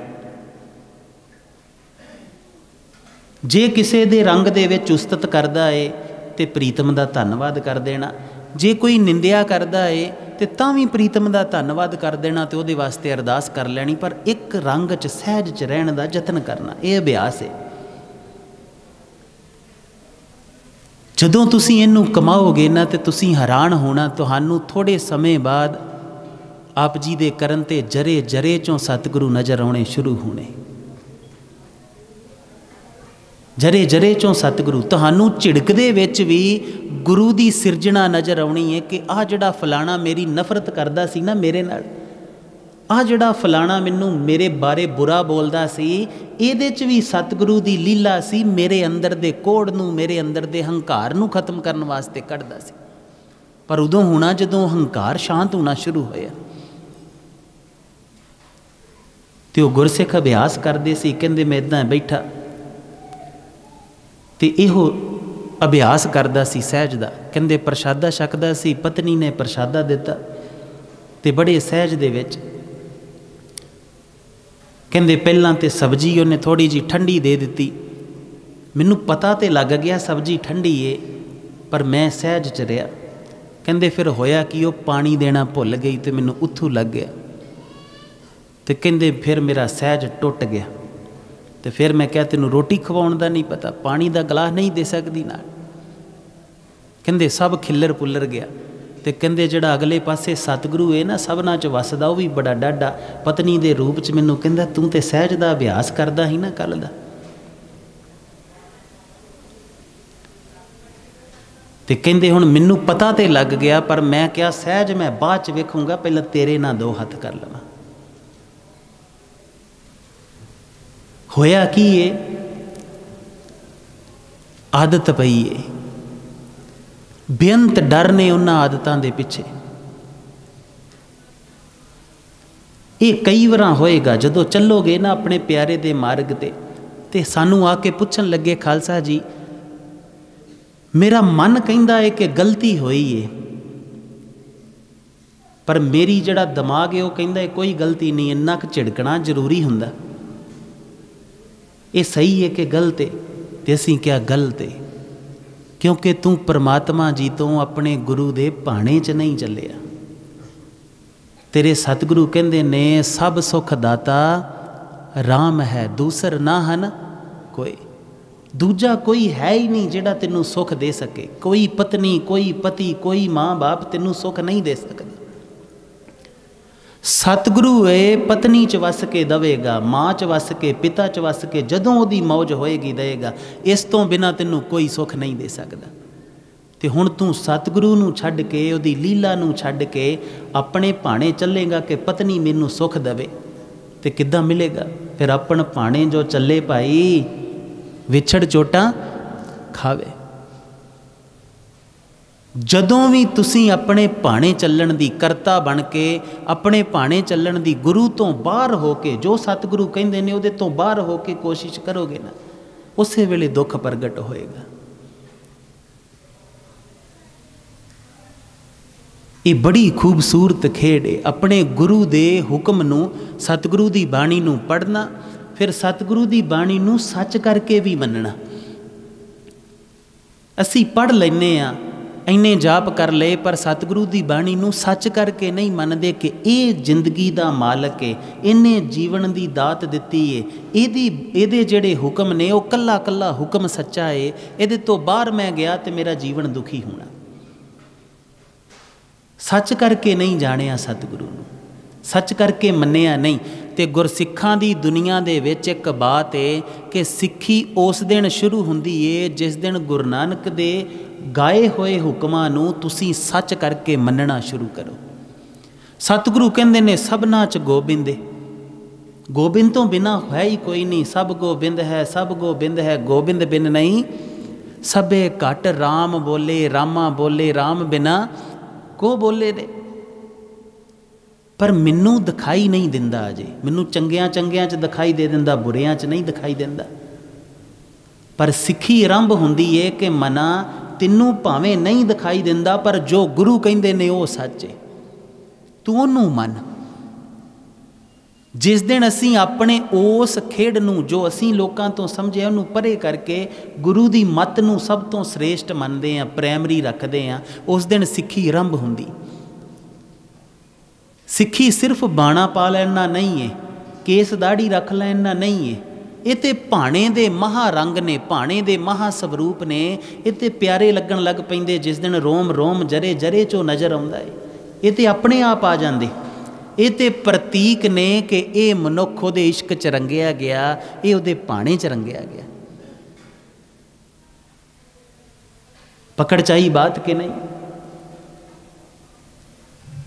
जे किसी दे रंग दे विच उस्तत करदा है तो प्रीतम दा धन्नवाद कर देना, जे कोई निंदिया करदा है तो तां भी प्रीतम दा धन्नवाद कर देना, तो उहदे वास्ते अरदास कर लैनी। पर एक रंग च सहज च रहण दा यतन करना, यह अभ्यास है। जदों तुसीं इहनूं कमाओगे ना तो तुसीं हैरान होना, तुहानूं थोड़े समय बाद आप जी दे करन ते जरे जरे चों सतगुरु नज़र आने शुरू होने। जरे जरे चों सतगुरु तुहानूं झिड़कदे विच भी गुरु दी सिरजना नज़र आउणी है कि आ जिहड़ा फलाना मेरी नफरत करदा सी ना मेरे नाल, आ जिहड़ा फलाना मैनूं मेरे बारे बुरा बोलदा सी, इहदे च भी सतगुरु दी लीला सी, मेरे अंदर दे कोड़ नूं, मेरे अंदर दे हंकार नूं खत्म करन वास्ते कढदा सी। पर उदों होना जदों हंकार शांत होना शुरू होया। ते ओह गुरसिख अभ्यास करदे सी, कहंदे मैं इदां बैठा ते इहो अभ्यास करदा सी सहज दा। कहंदे प्रशादा छकदा सी, पत्नी ने प्रशादा दिता ते बड़े सहज दे विच कहंदे पहलां ते सब्जी उन्हें थोड़ी जी ठंडी दे दिती। मैनूं पता तो लग गया सब्जी ठंडी है, पर मैं सहज च रहा। कहंदे फिर होया कि वो पानी देना भुल गई तो मैनूं उत्थू लग गया। तो कहंदे फिर मेरा सहज टुट गया। तो फिर मैं क्या तेनों रोटी खवाउण दा नहीं पता, पानी दा गिलास नहीं दे सकदी नाल। कहंदे सब खिल्लर पुल्लर गया। तो कहंदे जिहड़ा अगले पासे सतगुरु है ना सबना च वसदा, वह भी बड़ा डाढा पत्नी दे रूप च मैनूं कहंदा तूं ते सहज दा अभ्यास करदा ही ना कल दा। ते कहंदे हुण मैनूं पता तो लग गया, पर मैं क्या सहज मैं बाद च वेखूंगा, पहले तेरे नाल दो हत्थ कर लवां। होया की है, आदत पई है, बेअंत डर ने उन्हां आदतां दे पिछे। ये कई वार होएगा जदों चलोगे ना अपने प्यारे दे मार्ग ते सानू आके पुछन लगे खालसा जी मेरा मन कहंदा है कि गलती होई है, पर मेरी जिहड़ा दिमाग है वह कहंदा है कोई गलती नहीं, इन्ना क झिड़कना जरूरी हुंदा। ये सही है कि गलत है? ते असीं क्या गलत है? क्योंकि तू परमात्मा जी तो अपने गुरु दे भाणे च नहीं चलिया। तेरे सतगुरु कहंदे ने सब सुख दाता राम है, दूसर ना हन कोई। दूजा कोई है ही नहीं जिहड़ा तेनू सुख दे सके। कोई पत्नी, कोई पति, कोई माँ बाप तेनू सुख नहीं दे सकता। सतगुरु है पत्नी च वस के दवेगा, माँ च वस के, पिता च वस के, जदों उहदी मौज होएगी देगा। इस तो बिना तेनू कोई सुख नहीं दे सकता। तो हुण तू सतगुरु नूं छड्ड के, उहदी लीला नूं छड्ड के अपने भाणे चलेगा कि पत्नी मैनू सुख दवे, तो किद्दां मिलेगा? फिर अपन भाणे जो चले भाई विछड़ चोटां खावे। जदों भी तुसीं अपने भाणे चलण दी करता बन के, अपने भाणे चलण दी गुरु तो बाहर हो के, जो सतगुरु कहंदे ने उहदे तो बाहर हो के कोशिश करोगे ना, उस वेले दुख प्रगट होएगा। ये बड़ी खूबसूरत खेड है। अपने गुरु दे हुक्म नूं, सतगुरु दी बाणी नूं पढ़ना, फिर सतगुरु दी बाणी नूं सच करके भी मनना। असी पढ़ लैने आ, इन्ने जाप कर ले, पर सतगुरु दी बाणी नूं सच करके नहीं मनदे कि ये जिंदगी दा मालक है, इन्हें जीवन दी दात दित्ती है, इहदे जिहड़े हुक्म ने वो कल्ला कल्ला हुक्म सच्चा है, इहदे तो बाहर मैं गया तो मेरा जीवन दुखी होना। सच करके नहीं जानिया सतगुरु नूं, सच करके मन्निया नहीं। तो गुरसिखां दी दुनिया दे विच एक बात है कि सिੱਖੀ उस दिन शुरू हुंदी है जिस दिन गुरु नानक दे गाए होए हुक्मां नूं तुसीं सच करके मन्नना शुरू करो। सतगुरु कहंदे ने सबना च गोबिंद है, गोबिंद तो बिना है ही कोई नहीं, सब गोबिंद है, सब गोबिंद है, गोबिंद बिन नहीं सबे घट राम बोले, रामा बोले, राम बिना को बोले दे। पर मैनू दिखाई नहीं दिंदा, अजे मैनू चंगियां चंगियां च दिखाई दे दिंदा, बुरियां च नहीं दिखाई दिंदा। पर सिੱਖੀ आरंभ हुंदी है कि मना तैनू भावें नहीं दिखाई दिंदा, पर जो गुरु कहंदे ने वो सच है, तू उहनू मन। जिस दिन असी अपने उस खेड नूं जो असी लोकां तो समझे उहनू परे करके गुरु दी मत नूं सब तो श्रेष्ठ मनदे आ, प्राइमरी रखदे आ, उस दिन सिੱਖੀ आरंभ हुंदी। सिੱਖੀ सिर्फ बाणा पा लेना नहीं है, केस दाड़ी रख लेना नहीं है, ये तो भाणे दे महारंग ने, भाणे दे महास्वरूप ने, ये तो प्यारे लगन लग पैंदे जिस दिन रोम रोम जरे जरे चो नज़र आउंदा है। ये तो अपने आप आ जांदे, ये तो प्रतीक ने कि ये मनुख उहदे इश्क च रंगिया गया, ये उहदे भाणे च रंगिया गया। पकड़ चाही बात कि नहीं?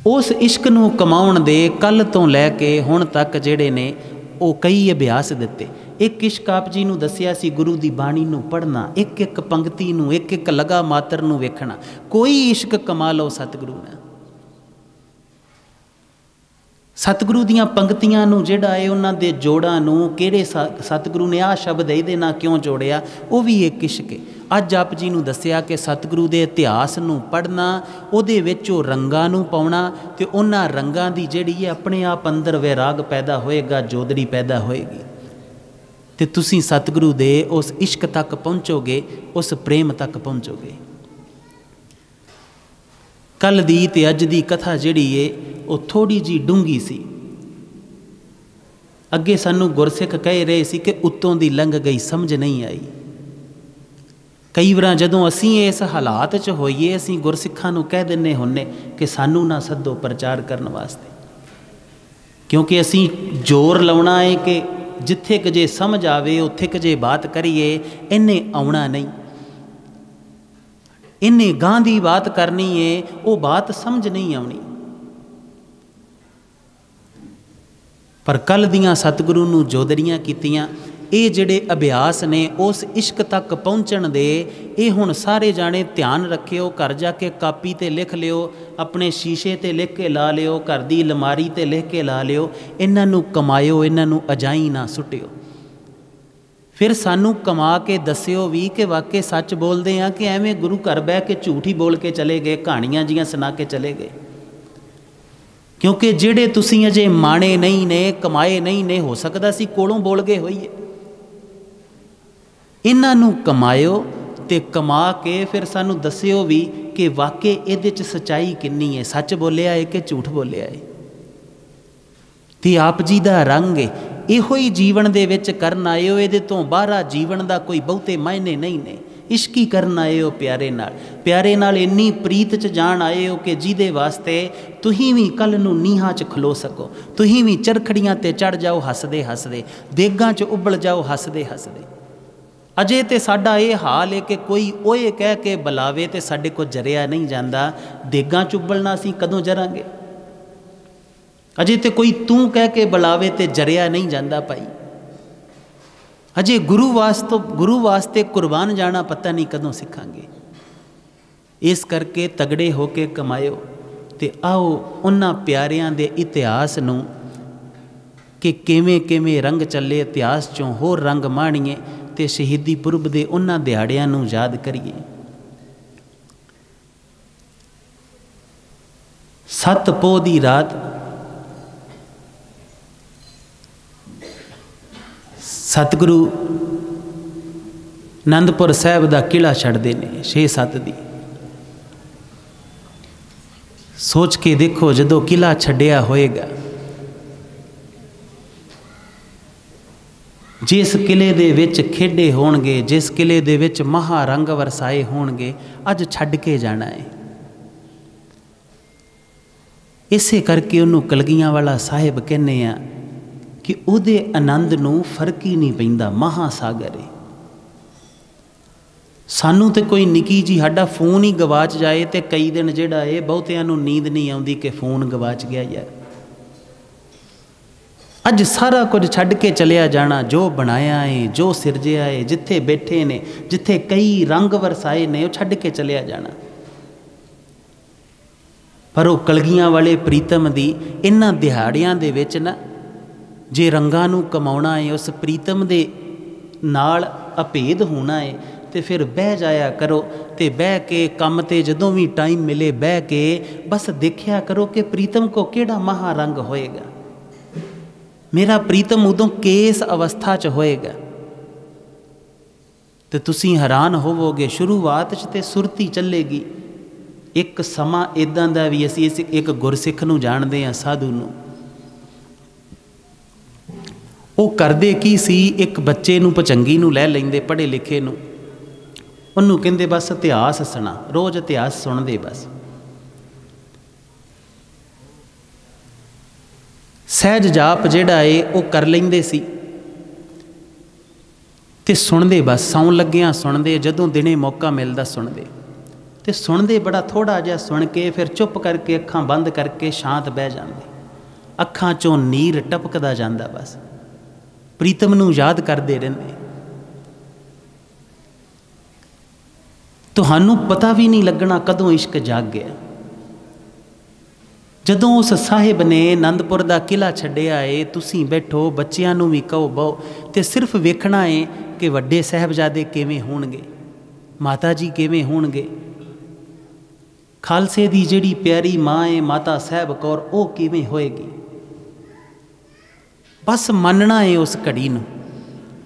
उस इश्क नूं कमाउण दे कल तो लैके हुण तक जिहड़े ने वो कई अभ्यास दिते। एक इश्क आप जी नूं दस्सिया सी, गुरु दी बाणी नूं पढ़ना, एक एक पंक्ति नूं, एक एक लगा मातर नूं वेखना। कोई इश्क कमा लो सतगुरु ने, सतगुरु दियां पंक्तियां नूं जिहड़ा है उन्हां दे जोड़ां नूं किहड़े सतगुरु ने आ शब्द इहदे नाल क्यों जोड़िया, वो भी एक इश्क है। अज आप जी नूं दस्सिया कि सतगुरु दे इतिहास नूं पढ़ना, उहदे विच ओ रंगां नूं पाउणा, ते उन्हां रंगां दी जिहड़ी है अपने आप अंदर वैराग पैदा होएगा, जोदड़ी पैदा होएगी, ते तुसीं सतगुरु दे उस इश्क तक पहुँचोगे, उस प्रेम तक पहुँचोगे। कल दी ते अज दी कथा जिहड़ी है वो थोड़ी जी डूंगी सी। अगे सानू गुरसिख कह रहे सी कि उत्तों दी लंघ गई, समझ नहीं आई। कई बार जदों असीं इस हालात च होईए, असीं गुरसिखां नूं कह दिंदे हुन्ने कि सानू ना सद्दो प्रचार करने वास्ते, क्योंकि असीं जोर लाउणा है कि जिथे क जे समझ आवे उत्थे क जे बात करिए, इन्हें आउणा नहीं। इन्हें गां दी बात करनी है, वो बात समझ नहीं आउणी। पर कल दियां सतगुरु नूं जोदड़ियां कीतियां, ये जिहड़े अभ्यास ने उस इश्क तक पहुँचण दे, ये हुण सारे जाने ध्यान रखियो, घर जाके कापी ते लिख लियो, अपने शीशे ते लिख के ला लियो, घर दी अलमारी ते लिख के ला लियो। इन्हां नूं कमायो, इन्हां नूं अजाई ना सुटियो। फिर सानू कमा के दस्सियो भी कि वाकई सच बोलते हैं कि एवें गुरु घर बह के झूठ ही बोल के चले गए, कहानियां जियां सुना के चले गए। क्योंकि जिहड़े तुसीं अजे माणे नहीं ने, कमाए नहीं ने, हो सकदा सी कोलों बोल गए होईए। इन्हां नूं कमायो ते कमा के फिर सानू दस्सियो भी कि वाकई इहदे च सच्चाई किन्नी है, सच बोलिया है कि झूठ बोलिया है। ते आप जी दा रंग है, इहो ही जीवन दे विच करन आए हो, इहदे तो बाहरा जीवन दा कोई बहुते मायने नहीं ने। इश्की करन आए हो प्यारे नाल इन्नी प्रीत च जान आए हो कि जिहदे वास्ते तुहीं भी कल नूं नीहां च खलो सको, तुहीं भी चरखड़ियां ते चढ़ जाओ हसदे हसदे, देगां च उबल जाओ हसदे हसदे। अजे तो साडा ये हाल है कि कोई ओए कह के बुलावे तो साडे को जरिया नहीं जाता, देगां च उबलना असीं कदों जरांगे। अजे तो कोई तू कह के बुलावे तो जरिया नहीं जाता भाई। अजे गुरु वास्ते कुर्बान जाना पता नहीं कदों सीखांगे। इस करके तगड़े होके कमायो ते आओ उन्हां प्यारियां दे इतिहास नूं कि किवें किवें रंग चले, इतिहास चों होर रंग माणीए ते शहीदी पुरब दे उन्हां दिहाड़ियां नूं याद करिए। सत पोह दी रात सतगुरु आनंदपुर साहब का किला छड़ते हैं 6-7 दी। सोच के देखो जदों किला छड्डिया होएगा, जिस किले दे विच खेडे होणगे, जिस किले दे विच महारंग वरसाए होणगे, अज छड्ड के जाना है। इसे करके उन्होंने कलगियां वाला साहिब कहने आ कि उहदे आनंद नूं फर्क ही नहीं पैंदा, महासागर है। सानू तो कोई निकी जी साडा फोन ही गवाच जाए तो कई दिन जिहड़ा है बहुतियां नूं नींद नहीं आउंदी कि फोन गवाच गया यार। अज सारा कुछ छड्ड के चलिया जाना, जो बनाया है, जो सिरजिया है, जिथे बैठे ने, जिथे कई रंग वरसाए ने, वो छड्ड के चलिया जाना। पर वो कलगियां वाले प्रीतम दी इन्हां दिहाड़ियां दे विच ना, जे रंगां नूं कमाउणा है, उस प्रीतम दे नाल अभेद होना है, तो फिर बह जाया करो। तो बह के काम ते जदों भी टाइम मिले बह के बस देखिया करो कि प्रीतम को केड़ा महारंग होएगा। मेरा प्रीतम उदों किस अवस्था च होएगा, तो तुसीं हैरान होवोगे। शुरुआत च ते सुरती चलेगी। एक समा इदां दा भी असीं एक गुरसिख नूं जाणदे हां, साधु नूं। वो करदे की सी, एक बच्चे नूं भचंगी नूं लै लैंदे, पढ़े लिखे नूं, उन्होंने कहते बस इतिहास सुना, रोज़ इतिहास सुनते बस। सहज जाप जिहड़ा है वो कर लेंदे सी ते सुनते बस, सौन लग्गियां सुनते, जदों दिने मौका मिलता सुनते। तो सुनते बड़ा थोड़ा जिहा सुन के फिर चुप करके अखां बंद करके शांत बह जाते। अखां चों नीर टपकदा जांदा, बस प्रीतम नूं याद करते रहंदे। तुहानू पता भी नहीं लगना कदों इश्क जाग गया। जदों उस साहिब ने आनंदपुर का किला छड्डिया है, तुसीं बैठो, बच्चियां नूं भी कहो बहो, तो सिर्फ वेखना है कि वड्डे साहिबजादे किवें होणगे, माता जी किवें होणगे, खालसे दी जिहड़ी प्यारी माँ है माता साहिब कौर, वो किवें होएगी। बस मनना है उस घड़ी नूं,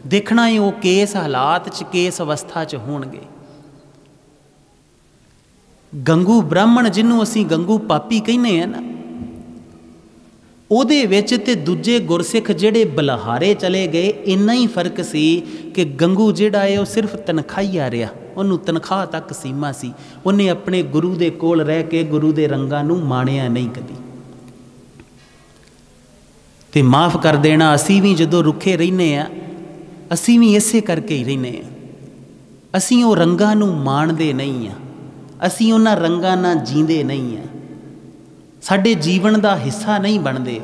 देखना है वो किस हालात च, किस अवस्था च होणगे। गंगू ब्राह्मण जिन्हों असी गंगू पापी कहने हैं ना, उहदे विच ते दूजे गुरसिख जिहड़े बलहारे चले गए, इन्ना ही फर्क सी कि गंगू जिहड़ा है वो सिर्फ तनखाईया रहा, उन्होंने तनख्वाह तक सीमा सी। उन्हें अपने गुरु दे कोल रह के गुरु दे रंगां नूं माणिया नहीं कदी। ते माफ़ कर देना, असी भी जदों रुखे रहने आ, असी भी इसे करके ही रहने आ। असी वो रंगां नूं माणदे नहीं आ, असी उन्हां रंगां नाल जींदे नहीं हैं, साडे जीवन का हिस्सा नहीं बनते।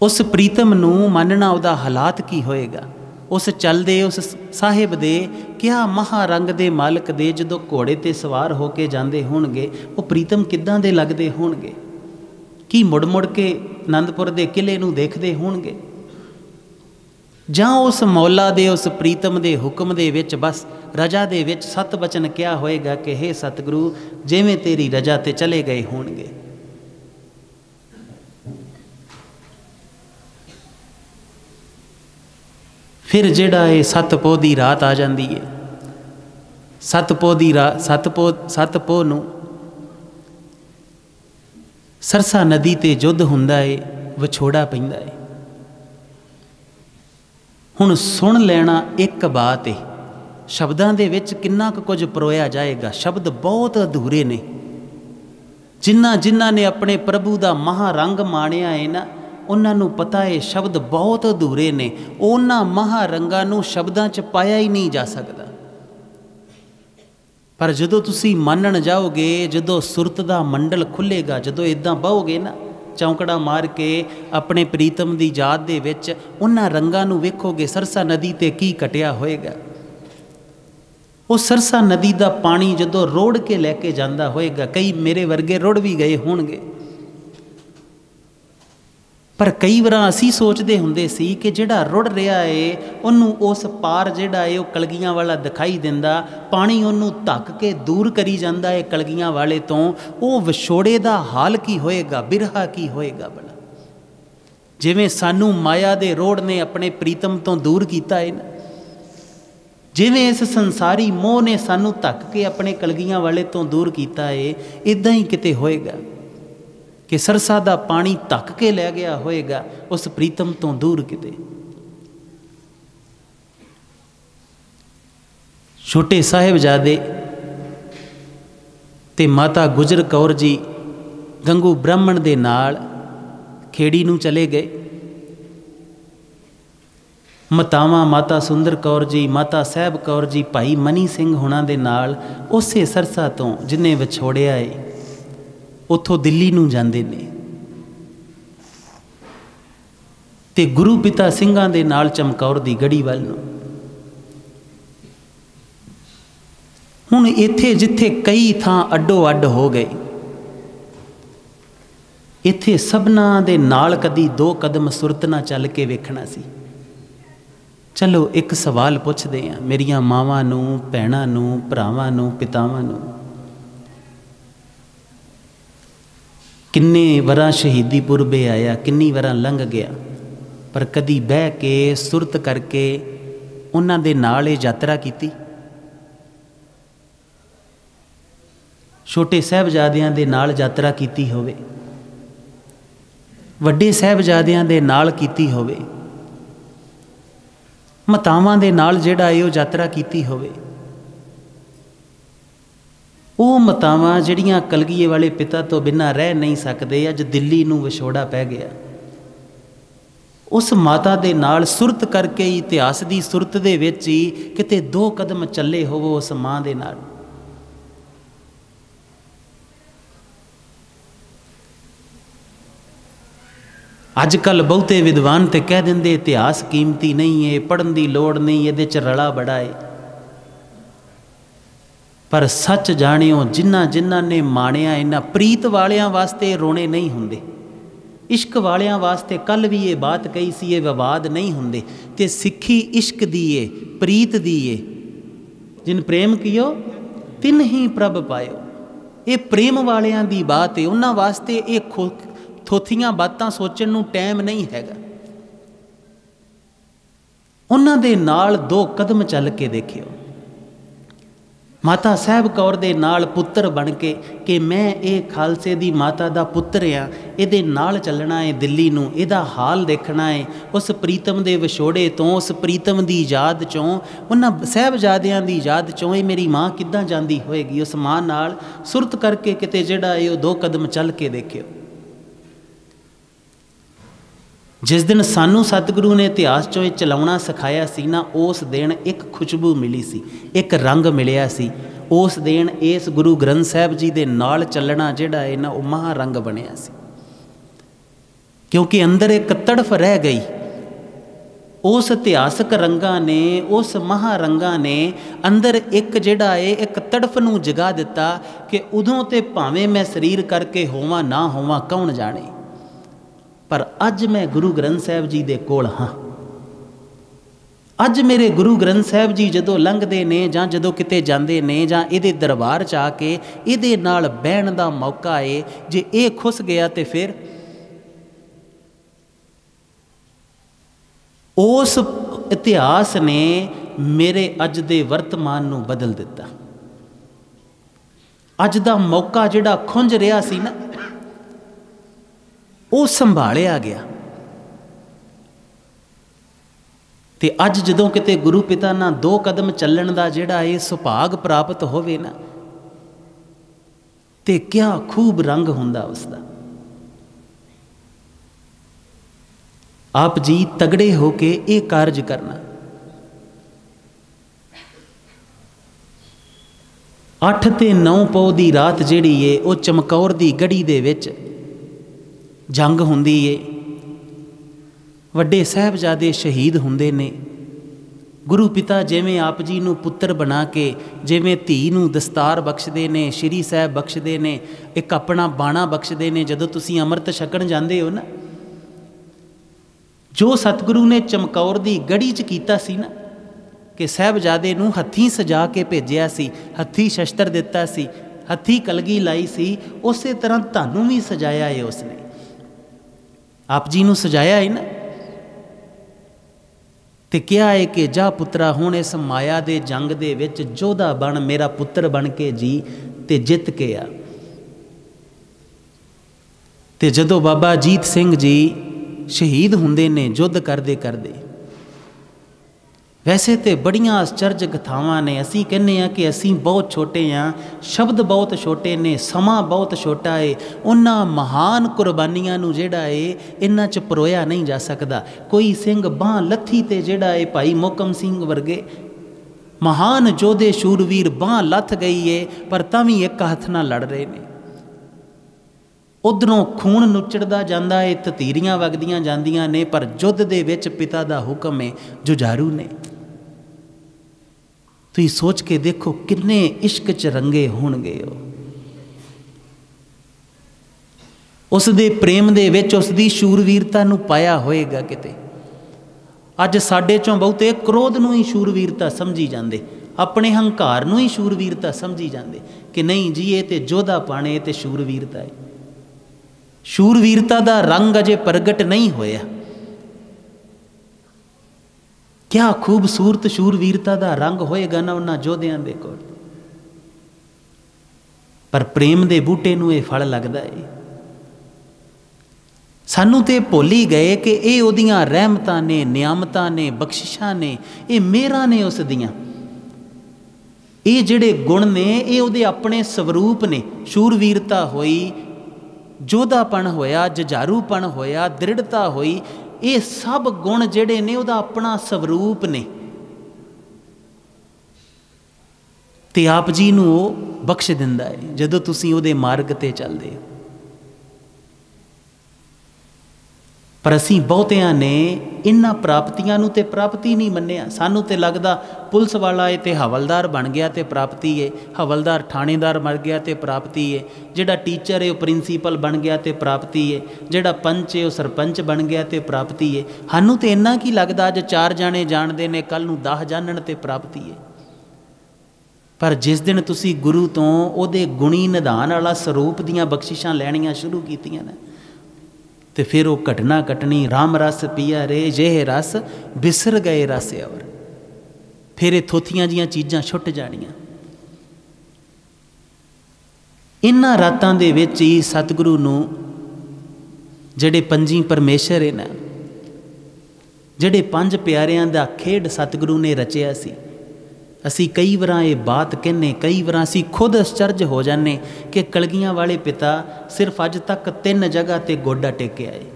उस प्रीतम नूं मानना उहदा हालात की होएगा। उस चलदे उस साहिब दे क्या महारंग दे मालक दे जदों घोड़े ते सवार होके जांदे होणगे, वो प्रीतम किद्दां दे लगदे होणगे, की मुड़ मुड़ के आनंदपुर दे किले नूं देखदे होणगे, जां उस मौला दे उस प्रीतम दे हुक्म दे विच बस रजा दे विच सत बचन क्या होएगा कि हे सतगुरु जिवें तेरी रजा ते चले गए होणगे। फिर जिहड़ा है सत पोह दी रात आ जांदी है। सत पोह दी रात, सत पोह नूं सरसा नदी ते युद्ध हुंदा है, विछोड़ा पैंदा है। हुण सुन लेना एक बात है, शब्दां दे विच किन्ना कुछ परोया जाएगा। शब्द बहुत अधूरे ने। जिन्हां ने अपने प्रभु का महारंग माणिया है ना, उन्होंने पता है शब्द बहुत अधूरे ने। उन्हां महारंगां नूं शब्दां च पाया ही नहीं जा सकता। पर जदों तुसीं मानण जाओगे, जदों सुरत का मंडल खुलेगा, जदों इदां बहोगे ना चौंकड़ा मार के अपने प्रीतम की याद दे विच, उन्हां रंगां नूं वेखोगे। सरसा नदी ते की कटिया होएगा। वो सरसा नदी का पानी जदों रोड़ के लैके जाता होएगा, कई मेरे वर्गे रुड़ भी गए होणगे। पर कई बार असी सोचते हुंदे सी कि जिहड़ा रुड़ रहा है उन्होंने उस पार जिहड़ा है वह कलगियां वाला दिखाई दिंदा, पानी उन्होंने धक के दूर करी जाता है कलगियां वाले तो, वो विछोड़े का हाल की होएगा, बिरहा की होएगा भला। जिवें सानू माया दे रोड़ ने अपने प्रीतम तो दूर किया है ना, जिवें इस संसारी मोह ने सानू धक के अपने कलगियां वाले तो दूर किया है, इदां ही किते होएगा कि सरसा दा पानी धक के लै गया होएगा उस प्रीतम तो दूर किते। छोटे साहिबजादे ते माता गुजर कौर जी गंगू ब्राह्मण दे नाल खेड़ी नूं चले गए। मातावां माता सुंदर कौर जी, माता साहब कौर जी, भाई मनी सिंह होना दे नाल उसे सरसा तो जिन्हें विछोड़िया है उतों दिल्ली नूं जांदे ने ते गुरु पिता सिंघां दे नाल चमकौर दी गढ़ी वल नूं। हुण इत्थे जिथे कई थां अड्डो अड्ड हो गए, इत्थे सबना दे नाल कदी दो कदम सुरत ना चल के वेखना सी। चलो एक सवाल पुछदे आ मेरियां मावां नूं, भैणां नूं, भरावां नूं, पितावां नूं, किन्ने वरां शहीदी पुरबे आया, किन्नी वरां लंघ गया, पर कदी बह के सुरत करके उन्हां दे नाल ये यात्रा कीती? छोटे साहिबजादियां दे नाल यात्रा कीती होवे, वड्डे साहिबजादियां दे नाल कीती होवे, मातावां दे नाल जिहड़ा है वो यात्रा कीती होवे। वो मातावां जिहड़ियां कलगीए वाले पिता तो बिना रह नहीं सकते, अज दिल्ली नूं विछोड़ा पै गया, उस माता दे नाल सुरत करके इतिहास की सुरत दे विच ही किते दो कदम चले होवो उस मां दे नाल। अजकल बहुते विद्वान तो कह देंदे इतिहास कीमती नहीं है, पढ़न की लोड़ नहीं, ये रला बड़ा है। पर सच जानियो जिन्ना जिन्ना ने माणिया इन्हां प्रीत वालियां वास्ते रोने नहीं हुंदे, इश्क वालियां वास्ते कल भी ये बात कही सी, ये विवाद नहीं हुंदे। ते सिक्खी इश्क दीए प्रीत दीए, जिन प्रेम कियो तिन ही प्रभ पायो। ये प्रेम वालियां दी बात है, उन्हां वास्ते ये थोथियां बातां सोचण नूं टाइम नहीं हैगा। उन्हां दे नाल दो कदम चल के देखियो। माता साहब कौर दे नाल पुत्र बन के कि मैं ये खालसे दी माता दा पुत्र हाँ, इहदे नाल चलना है दिल्ली नूं, इहदा हाल देखना है। उस प्रीतम दे विछोड़े तो, उस प्रीतम दी याद चों, उन्हां साहिबजादियां दी याद चों मेरी माँ किद्दां जांदी होएगी। उस माँ नाल सुरत करके किते जिहड़ा है वो दो कदम चल के देखियो। जिस दिन सानू सतगुरु ने इतिहास चों चलाउणा सिखाया सी ना, उस दिन एक खुशबू मिली सी, एक रंग मिलिया सी। उस दिन इस गुरु ग्रंथ साहब जी दे नाल चलना जिहड़ा है ना, वो महारंग बनिया सी, क्योंकि अंदर एक तड़फ रह गई। उस इतिहासक रंगां ने, उस महारंगां ने अंदर एक जिहड़ा है एक तड़फ नूं जगा दिता कि उदों ते भावें मैं शरीर करके होवां ना होवां कौन जाने, पर अज मैं गुरु ग्रंथ साहब जी दे कोल हाँ। अज मेरे गुरु ग्रंथ साहब जी जदों लंघदे ने जां जदों किते जांदे ने जां इहदे दरबार च आके इहदे नाल बहण दा मौका है, जे ये खुस गया तो फिर उस इतिहास ने मेरे अज दे वर्तमान नूं बदल दिता। अज दा मौका जिहड़ा खुंज रहा सी ना, वो संभालिया गया। ते अज जदों किते गुरु पिता ना दो कदम चलण दा जिहड़ा है सुभाग प्राप्त होवे ना, ते क्या खूब रंग हुंदा उसदा। आप जी तगड़े होके ये कारज करना। 8 ते 9 पौ दी रात जिहड़ी है वो चमकौर दी गढ़ी दे विच जंग हुंदी है। वड्डे साहिबजादे शहीद हुंदे ने। गुरु पिता जिवें आप जी नूं पुत्र बना के, जिवें धी नूं दस्तार बख्शदे ने, श्री साहब बख्शदे ने, एक अपना बाणा बख्शदे ने। जदों तुसीं अमृत छकण जांदे हो ना, जो सतगुरु ने चमकौर दी गढ़ी च कीता सी ना कि साहबजादे नूं हत्थीं सजा के भेजिया सी, हत्थीं शस्त्र दिता सी, हत्थीं कलगी लाई सी, उस तरह तुहानूं भी सजाया है उसने। आप जी नूं सजाया है ना, ते क्या है कि जा पुत्रा हुण इस माया दे जंग दे विच जोधा बन, मेरा पुत्र बन के जी ते जित के आ। ते जदों बाबा अजीत सिंह जी शहीद हुंदे ने युद्ध करदे करदे, वैसे तो बड़ियां आश्चर्य कथावां ने। असीं कहने आ कि असीं बहुत छोटे हाँ, शब्द बहुत छोटे ने, समा बहुत छोटा है। उन्हां महान कुर्बानियां नूं जिहड़ा है इन्हां च परोया नहीं जा सकदा। कोई सिंह बांह लत्थी ते जिहड़ा है भाई मोहकम सिंह वर्गे महान योधे शूरवीर बांह लथ गई है, पर तां भी एक हथ नाल लड़ रहे ने। उधरों खून नुचड़दा जांदा है, ततीरियां वगदियां जांदियां ने, पर युद्ध दे विच पिता दा हुक्म है, जुझारू ने। तुसीं सोच के देखो किन्ने इश्क च रंगे होणगे हो। उस दे प्रेम दे विच उस दी शूरवीरता नूं पाया होएगा किते। अज साडे चों बहुते क्रोध नूं ही शूरवीरता समझी जांदे, अपने हंकार नूं ही शूरवीरता समझी जांदे कि नहीं जी ये ते जोधा पाने ते शूरवीरता है। शूरवीरता दा रंग अजे प्रगट नहीं होया। क्या खूबसूरत शूरवीरता दा रंग होएगा ना उन्हां योधियां दे कोल, पर प्रेम दे बूटे नूं इह फल लगदा है। सानू ते भुल ही गए कि ये उहदियां रहमतां ने, नियामतां ने, बख्शिशां ने, ये मेहरां ने उस दियां। ये जिहड़े गुण ने ये उहदे अपने स्वरूप ने। शूरवीरता होई, जोधापन होया, जुझारूपन होया, दृढ़ता होई, ये सब गुण जिहड़े ने उहदा अपना स्वरूप ने। ते आप जी नूं ओह बख्श दिंदा है जदों तुसीं उहदे मार्ग ते चलदे हो। पर असीं बहुतियां ने इन्हां प्राप्तियां नूं ते प्राप्ति नहीं मन्निया। सानू ते लगदा पुलिस वाला है ते हवलदार बन गया ते प्राप्ति है, हवलदार थाणेदार मर गया ते प्राप्ति है, जिहड़ा टीचर है वह प्रिंसीपल बन गया ते प्राप्ति है, जिहड़ा पंच है वह सरपंच बन गया ते प्राप्ति है। सानू तो इन्ना की लगदा अज 4 जाने जानते ने, कल नूं 10 जानन ते प्राप्ति है। पर जिस दिन तुसी गुरु तो उहदे गुणी निधान वाला स्वरूप दीयां बख्शिशां लैणियां शुरू कीतियां ने, तो फिर वो घटना घटनी। राम रस पिया रे जेह रस बिसर गए रस और, फिर थोथियां जियां चीज़ां छुट जानियां। इन्हां रातां दे विच ही सतगुरु नूं जिहड़े पंजी परमेश्वर है ना, जिहड़े 5 प्यारियां दा खेड सतगुरु ने रचिया सी। असी कई बार ये बात कहने, कई बार असी खुद आश्चर्य हो जाने कि कलगियां वाले पिता सिर्फ अज तक 3 जगह ते गोडा टेके आए,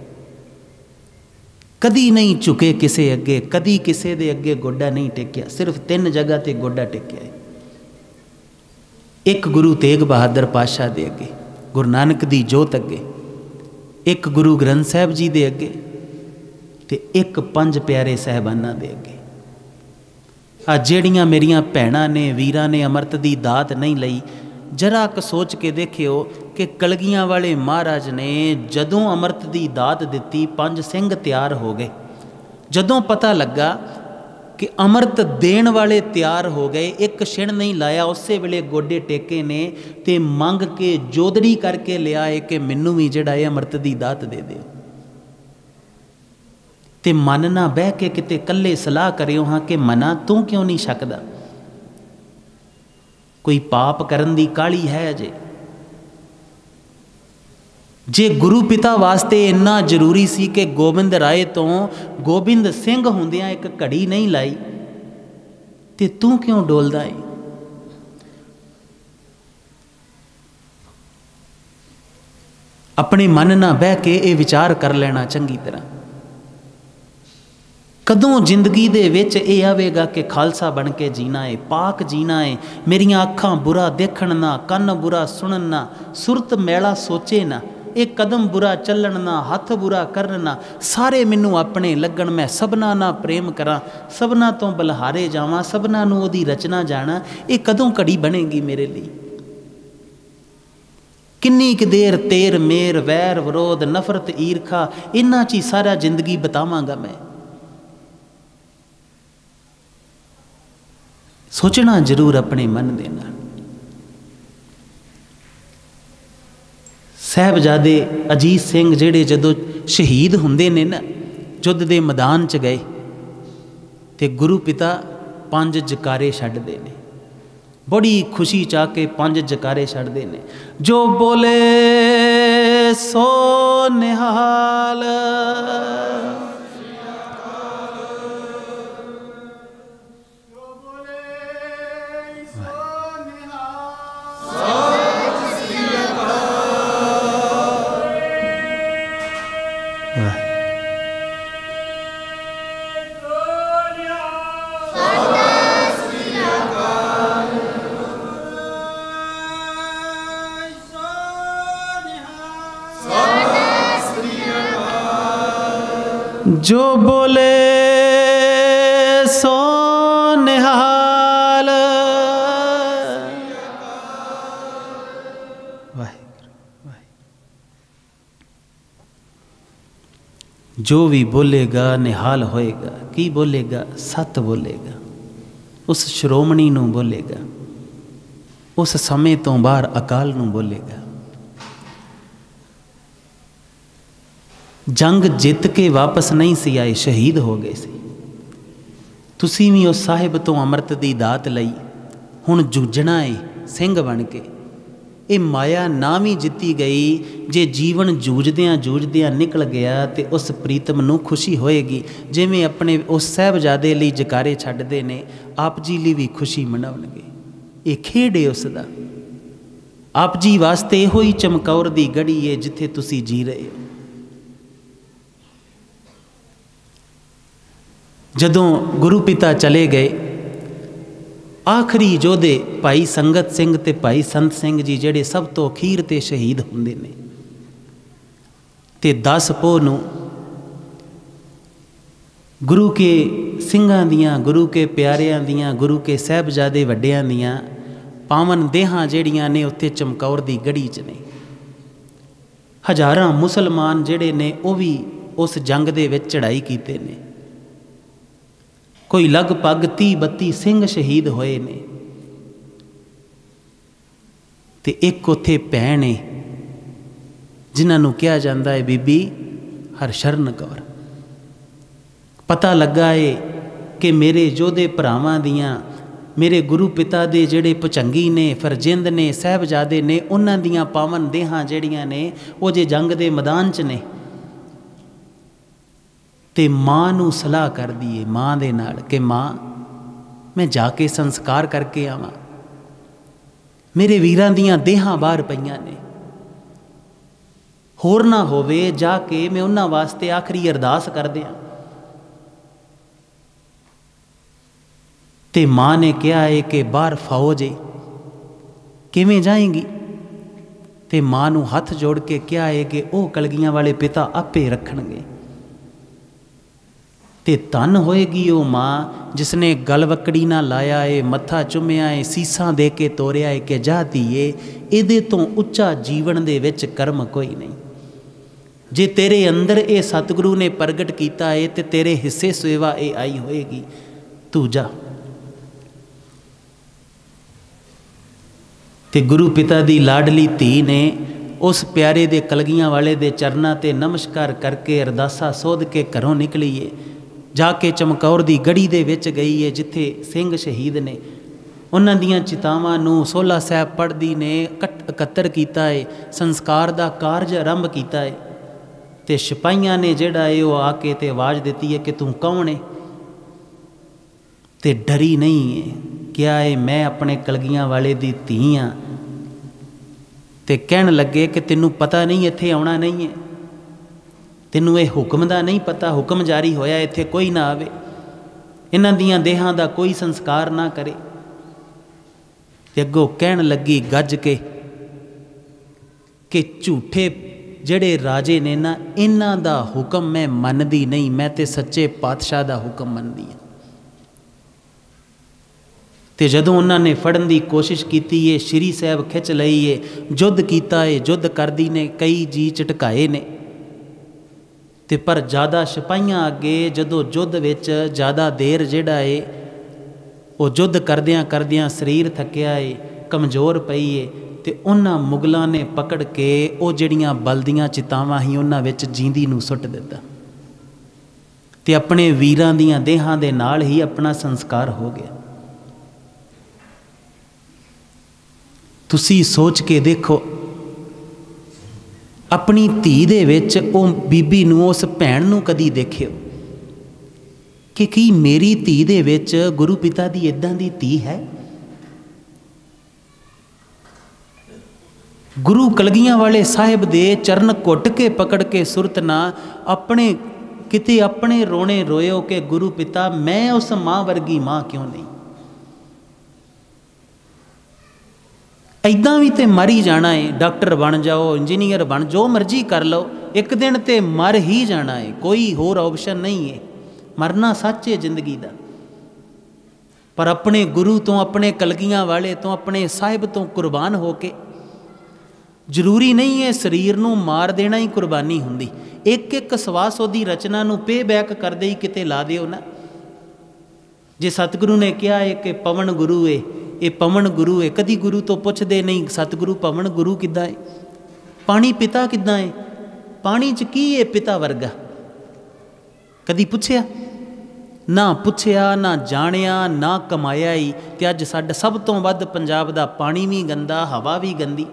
कदी नहीं झुके किसे अगे, कदी किसे दे अगे गोडा नहीं टेकिया, सिर्फ 3 जगह ते गोडा टेके आए। एक गुरु तेग बहादुर पातशाह दे अगे, गुरु नानक दी जोत अगे, एक गुरु ग्रंथ साहिब जी दे अगे, ते एक 5 प्यारे साहबाना दे अगे। आ ਜਿਹੜੀਆਂ मेरिया भैणां ने, वीरां ने अमृत की दात नहीं लई, जरा क सोच के देखियो कि कलगियां वाले महाराज ने जदों अमृत की दात दिती 5 सिंह तैयार हो गए। जदों पता लगा कि अमृत देण वाले तैयार हो गए, एक छिण नहीं लाया, उस वेले गोडे टेके ने ते मंग के जोदड़ी करके लिया है कि मैनू भी जिहड़ा है अमृत की दात दे दिओ। ते मन ना बह के किते कल्ले सलाह करियो हाँ कि मना तू क्यों नहीं शकदा, कोई पाप करन दी काली है अजे। जे गुरु पिता वास्ते इन्ना जरूरी सी कि गोबिंद राय तो गोबिंद सिंह हुंदियां एक घड़ी नहीं लाई, ते तू क्यों डोलदा है। अपने मन ना बह के ये विचार कर लेना चंगी तरह। कदों जिंदगी दे विच ये आवेगा कि खालसा बन के जीना है, पाक जीना है, मेरियां अखां बुरा देखण ना, कन्न बुरा सुनन ना, सुरत मैला सोचे ना, एक कदम बुरा चलन ना, हथ बुरा करन ना, सारे मैनू अपने लगन, मैं सबना ना प्रेम करा, सबना तो बलहारे जावां, सबना नू ओदी रचना जाना। ये कदों घड़ी बनेगी मेरे लिए। किन्नी क देर तेर मेर वैर विरोध नफरत ईरखा इन्हां च ही सारा जिंदगी बितावांगा मैं। सोचना जरूर अपने मन दे नाल। साहबजादे अजीत सिंह जिहड़े जदों शहीद हुंदे ने ना, युद्ध दे मैदान च गए ते गुरु पिता 5 जकारे छड्डदे ने, बड़ी खुशी चाह के 5 जकारे छड्डदे ने। जो बोले सो निहाल, जो बोले सो निहाल। जो भी बोलेगा निहाल होएगा। की बोलेगा? सत बोलेगा, उस श्रोमणी नूं बोलेगा, उस समय तो बाहर अकाल नूं बोलेगा। जंग जित के वापस नहीं सी आए, शहीद हो गए सी। तुसी भी उस साहिब तो अमृत की दात लई, हुण जूझना है सिंह बन के। ये माया ना भी जिती गई, जे जीवन जूझदियां जूझदियां निकल गया तो उस प्रीतम नूं खुशी होएगी। जिवें अपने उस साहबजादे लई जकारे छड्डदे ने, आप जी लई भी खुशी मनाउणगे। ये खेड है उसदा। आप जी वास्ते इहो ही चमकौर दी गढ़ी है जिथे तुसी जी रहे हो। जदों गुरु पिता चले गए, आखिरी योधे भाई संगत सिंह ते भाई संत सिंह जी जिहड़े सब तो अखीर ते शहीद हुंदे ने, ते 10 पोह नूं गुरु के सिंघां दियां, गुरु के प्यारियां दियां, गुरु के साहबजादे वड्डियां दियां पावन देहां जिहड़ियां ने उत्थे चमकौर दी गढ़ी च ने। हज़ारां मुसलमान जिहड़े ने वो भी उस जंग दे विच चढ़ाई कीते ने। कोई लगभग 30-32 सिंह शहीद होए ने, ते एक उत्थे भैन है जिन्हां नूं कहा जाता है बीबी हरशरण कौर। पता लगा है कि मेरे योधे भरावां दियां, मेरे गुरु पिता दे जिहड़े भुचंगी ने, फरजिंद ने, साहबजादे ने, उन्हां दियां पावन देहां जिहड़ियां ने वो जे जंग दे मैदान च ने। ते माँ नूं सलाह कर दी है माँ दे नाल कि माँ मैं जाके संस्कार करके आवां, मेरे वीरां दियां देहां बाहर पईयां ने, होर ना होवे जाके मैं उन्हां वास्ते आखिरी अरदास कर दियां। ते माँ ने कहा है कि बाहर फौज है, किवें जाएंगी? ते माँ नूं हथ जोड़ के कहा है कि वो कलगियां वाले पिता आपे रखणगे। ते धन होएगी वो माँ जिसने गलवकड़ी ना लाया है, मत्था चुम्या है, सीसा दे के तोरिया है कि जा धीए इहदे तो उच्चा जीवन दे विच कर्म कोई नहीं। जे तेरे अंदर ये सतगुरु ने प्रगट किया है तो तेरे हिस्से सेवा ये आई होएगी, तू जा। ते गुरु पिता दी लाडली धी ने उस प्यारे दे कलगियां वाले दे चरना ते नमस्कार करके अरदासा सोध के घरों निकली है, जाके चमकौर दी गढ़ी दे विच गई है जिथे सिंह शहीद ने। उन्हां दियां चितावां नूं सोला साहब पढ़दी ने इकत्तर कीता है, संस्कार दा कारज आरंभ कीता है। ते सिपाहियां ने जिहड़ा है वो आके ते आवाज़ दी है कि तू कौन है? ते डरी नहीं है, क्या है मैं अपने कलगियां वाले दी धी हाँ। ते कहन लगे कि तेनू पता नहीं इत्थे आउणा नहीं है, तेनू ये हुक्म दा नहीं पता, हुक्म जारी होया इत्थे कोई ना आवे, इन्हां दियां देहां दा कोई संस्कार ना करे। ते अगों कहन लगी गज के कि झूठे जिहड़े राजे ने ना, इन्हां दा हुक्म मैं मनदी नहीं, मैं ते सच्चे पातशाह दा हुक्म मनदी हां। तो जदों उन्होंने फड़न की कोशिश की है, श्री साहब खिंच लई है, युद्ध किया है, युद्ध करदी ने कई जी झटकाए ने, ते पर ज़्यादा सिपाहियां अगे जदों युद्ध विच ज़्यादा देर जिहड़ा है वो युद्ध करदियां करदियां शरीर थकिया है, कमज़ोर पई है, तो उन्हां मुगलों ने पकड़ के वो जिहड़ियां बलदियां चितावां ही उन्हां विच जींदी नूं सुੱਟ दिता, ते अपने वीरां दीयां देहां दे नाल ही अपना संस्कार हो गया। तुसी सोच के देखो, अपनी धी दे विच ओ बीबी नूं, उस भैण नूं कदी देखियो कि की मेरी धी दे विच गुरु पिता दी इदां दी धी है? गुरु कलगियां वाले साहिब दे चरण घुट के पकड़ के सुरत ना अपने किते अपने रोने रोयो कि गुरु पिता मैं उस माँ वर्गी माँ क्यों नहीं? इदां भी तो मर ही जाना है, डॉक्टर बन जाओ, इंजीनियर बन, जो मर्जी कर लो, एक दिन तो मर ही जाना है, कोई होर ऑप्शन नहीं है। मरना सच है जिंदगी का, पर अपने गुरु तो, अपने कलगियां वाले तो, अपने साहिब तो कुर्बान हो के, जरूरी नहीं है शरीर नूं मार देना ही कुर्बानी हुंदी, एक एक सवास उहदी रचना नूं पे बैक करदे ही किते ला दिओ ना। जे सतगुरु ने कहा है कि पवन गुरु है, ये पवन गुरु है, कदी गुरु तो पुछदे नहीं सतगुरु पवन गुरु किद्दां है, पानी पिता किद्दां है, पानी च की है पिता वर्गा, कदी पुछया ना? पुछया ना, जानिया ना, कमाया ही। तो अज साडा सब तो वध पंजाब दा पानी भी गंदा, हवा भी गंदी।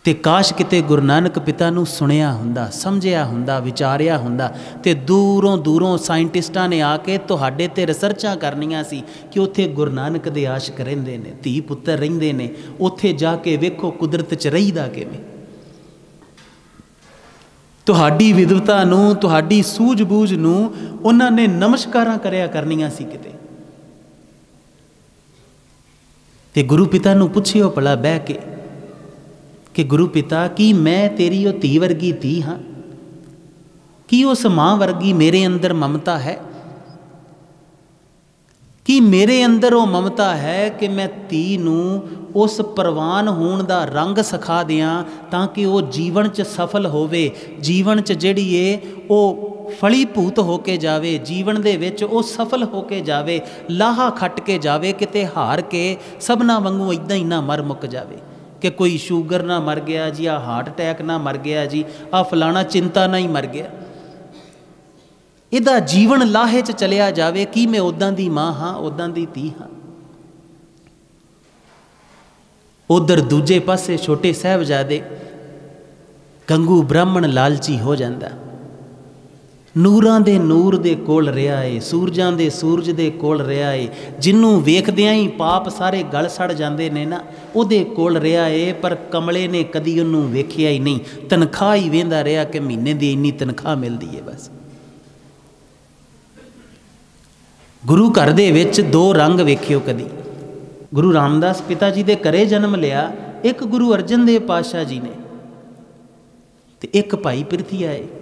ते काश किते गुरु नानक पिता नूं सुनिया हुंदा, समझिया हुंदा, विचारिया हुंदा, ते दूरों दूरों साइंटिस्टां ने आके तुहाडे ते रिसर्चां करनियां सी कि उत्थे गुरु नानक दे आशिक रहिंदे ने, धी पुत्तर रहिंदे ने, उत्थे जाके वेखो कुदरत च रहीदा किवें। तुहाडी विद्वता नूं, तुहाडी सूझ-बूझ नूं उन्हां ने नमस्कारां करया करनियां सी किते। ते गुरु पिता नूं पुछियो भला बह के कि गुरु पिता की मैं तेरी वो धी वर्गी धी हाँ? कि उस माँ वर्गी मेरे अंदर ममता है? कि मेरे अंदर वो ममता है कि मैं धी नूं उस प्रवान होने दा रंग सिखा दियां ताकि वो जीवन च सफल होवे, जीवन च जिहड़ी है वो फलीभूत होके जावे, जीवन दे विच वो सफल होके जावे, लाहा खट के जावे, किते हार के सबना वांगू इदां ही ना मर मुक जावे कि कोई शूगर ना मर गया जी, आ हार्ट अटैक ना मर गया जी, आ फलाना चिंता ना ही मर गया। इहदा जीवन लाहे च चलिया जावे कि मैं उदां दी माँ हाँ, उदां दी धी हाँ। उधर दूजे पासे छोटे साहिबजादे गंगू ब्राह्मण लालची हो जाता, नूरां दे नूर दे कोल रहा है, सूरजां दे सूरज दे कोल रहा है, जिन्हों वेखदियां ही पाप सारे गल सड़ जाते ने ना, उहदे कोल रहा है। पर कमले ने कदी उन्होंने वेखिया ही नहीं, तनख्वाह ही वेंदा रहा कि महीने की इन्नी तनख्वाह मिलती है बस। गुरु घर दे विच दो रंग वेखियो कदी। गुरु रामदास पिता जी दे घरे जन्म लिया, एक गुरु अर्जन देव पातशाह जी ने, ते एक भाई पिरथिया है।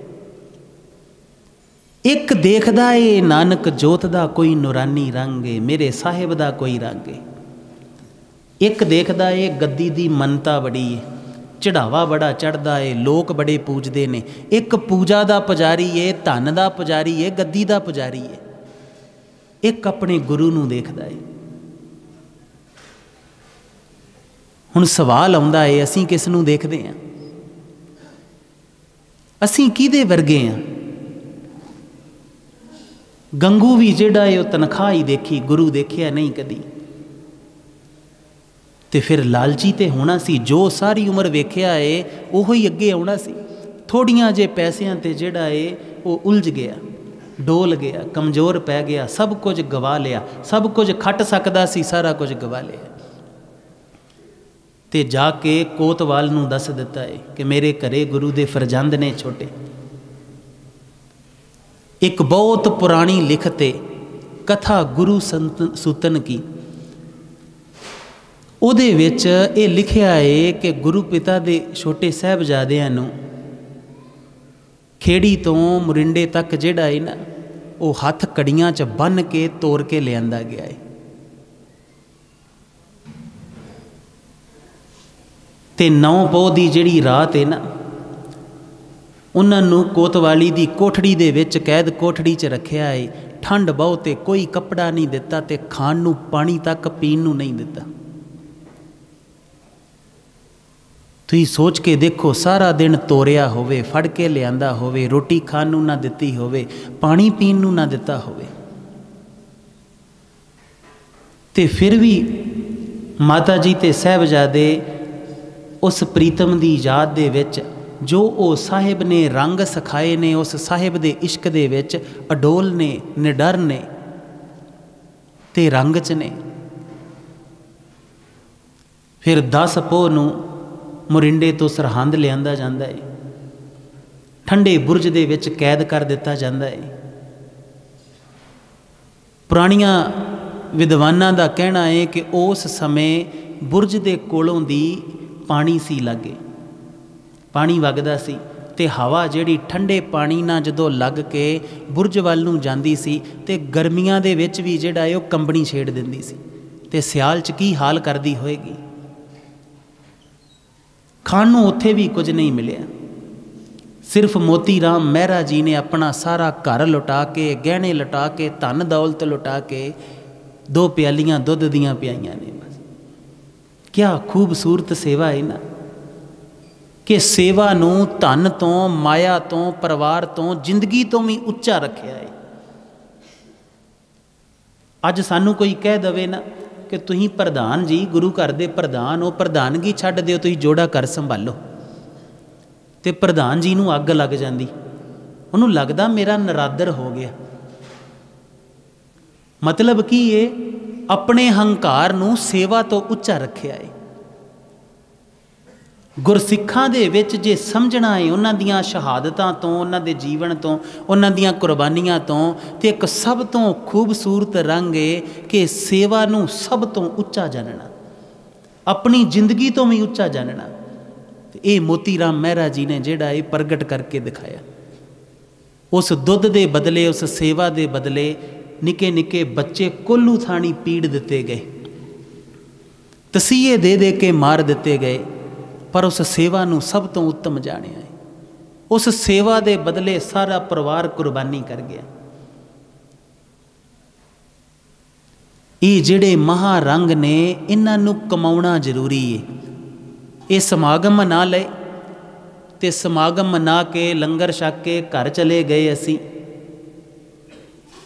एक देखदा है नानक जोत दा कोई नूरानी रंग है, मेरे साहिब दा कोई रंग है। एक देखदा है गद्दी दी मनता बड़ी है, चढ़ावा बड़ा चढ़दा है, लोग बड़े पूजदे ने। एक पूजा दा पुजारी है, धन दा पुजारी है, गद्दी दा पुजारी है। एक अपने गुरु नूं देखदा है। हुण सवाल आउंदा है, असीं किस नूं देखदे हां? असीं किहदे वर्गे हां? गंगू भी जिहड़ा है वह तनख्वाह ही देखी, गुरु देखिया नहीं कदी। तो फिर लालची तो होना सी, जो सारी उम्र वेखिया है वो ही अगे आना सी। थोड़ियां जे पैसों ते जिहड़ा है वो उलझ गया, डोल गया, कमज़ोर पै गया, सब कुछ गवा लिया, सब कुछ खट सकदा सी, सारा कुछ गवा लिया। तो जाके कोतवाल नूं दस दिता है कि मेरे घरे गुरु दे फरजंद ने छोटे। एक बहुत पुरानी लिखते कथा गुरु संत सूतन की, उहदे विच ये लिखिया है कि गुरु पिता दे छोटे साहिबजादियां नूं खेड़ी तो मुरिंडे तक जिहड़ा है ना वो हथ कड़ियां च बन के तोड़ के लिया गया है। ते 9 पौह की जिहड़ी रात है ना, उन्होंने कोतवाली की कोठड़ी दे विच कैद कोठड़ी च रखिया है। ठंड बहुत है, कोई कपड़ा नहीं दिता, ते खाण नूं पानी तक पीण नूं नहीं दिता। तुसीं सोच के देखो, सारा दिन तोरिया होवे, फड़ के लियांदा होवे, रोटी खाण नूं ना दिती होवे, पानी पीण नूं ना दिता होवे, ते फिर भी माता जी ते साहिबजादे उस प्रीतम दी याद दे विच जो वो साहिब ने रंग सिखाए ने, उस साहिब दे इश्क दे विच अडोल ने, निडर ने ते रंग च ने। फिर 10 पोह नूं मोरिंडे तो सरहंद लियांदा जांदा है, ठंडे बुरज दे विच कैद कर दिता जांदा है। पुरानियां विद्वानां दा कहना है कि उस समय बुरज दे कोलों दी पानी सी लागे, पानी वगदा सी, ते हवा जिहड़ी ठंडे पानी नाल जदों लग के बुरज वल नूं जांदी सी ते गर्मियां दे विच भी जिहड़ा है ओह कंबणी छेड़ दिंदी सी, ते सियाल च की हाल करदी होएगी। खाण नूं उत्थे भी कुछ नहीं मिलिया, सिर्फ मोती राम मेहरा जी ने अपना सारा घर लुटा के, गहने लुटा के, धन दौलत लुटा के 2 प्यालियां दुध दियां पियाईयां ने। बस क्या खूबसूरत सेवा है ना, कि सेवा नूं धन तो, माया तो, परिवार तो, जिंदगी तो भी उच्चा रखिया है। अज सानू कोई कह दवे ना कि तुसीं प्रधान जी, गुरु घर दे प्रधान हो, प्रधानगी छड्ड दिओ, तुसीं जोड़ा घर संभालो, ते प्रधान जी नूं अग लग जांदी, उहनूं लगदा मेरा नरादर हो गया। मतलब की है, अपने हंकार नूं सेवा तो उच्चा रखिया है। गुरसिखां दे विच जे समझना है उन्हां दियां शहादतां तो, उन्हां दे जीवन तो, उन्हां दियां कुर्बानियां तो, ते एक सब तो खूबसूरत रंग है कि सेवा नूं सब तो उच्चा जानना, अपनी जिंदगी तो भी उच्चा जानना। ये मोती राम मेहरा जी ने जिहड़ा ये प्रगट करके दिखाया। उस दुध दे बदले, उस सेवा दे बदले निके निके बच्चे कोल्लू थानी पीड़ दिते गए, तसीहे दे दे के मार दिते गए, पर उस सेवा नूं सब तो उत्तम जानिया है। उस सेवा दे बदले सारा परिवार कुर्बानी कर गया। ये जिहड़े महारंग ने, इन्हां नूं कमाउणा जरूरी है। ये समागम मना ले, ते समागम मना के लंगर छक के घर चले गए असी,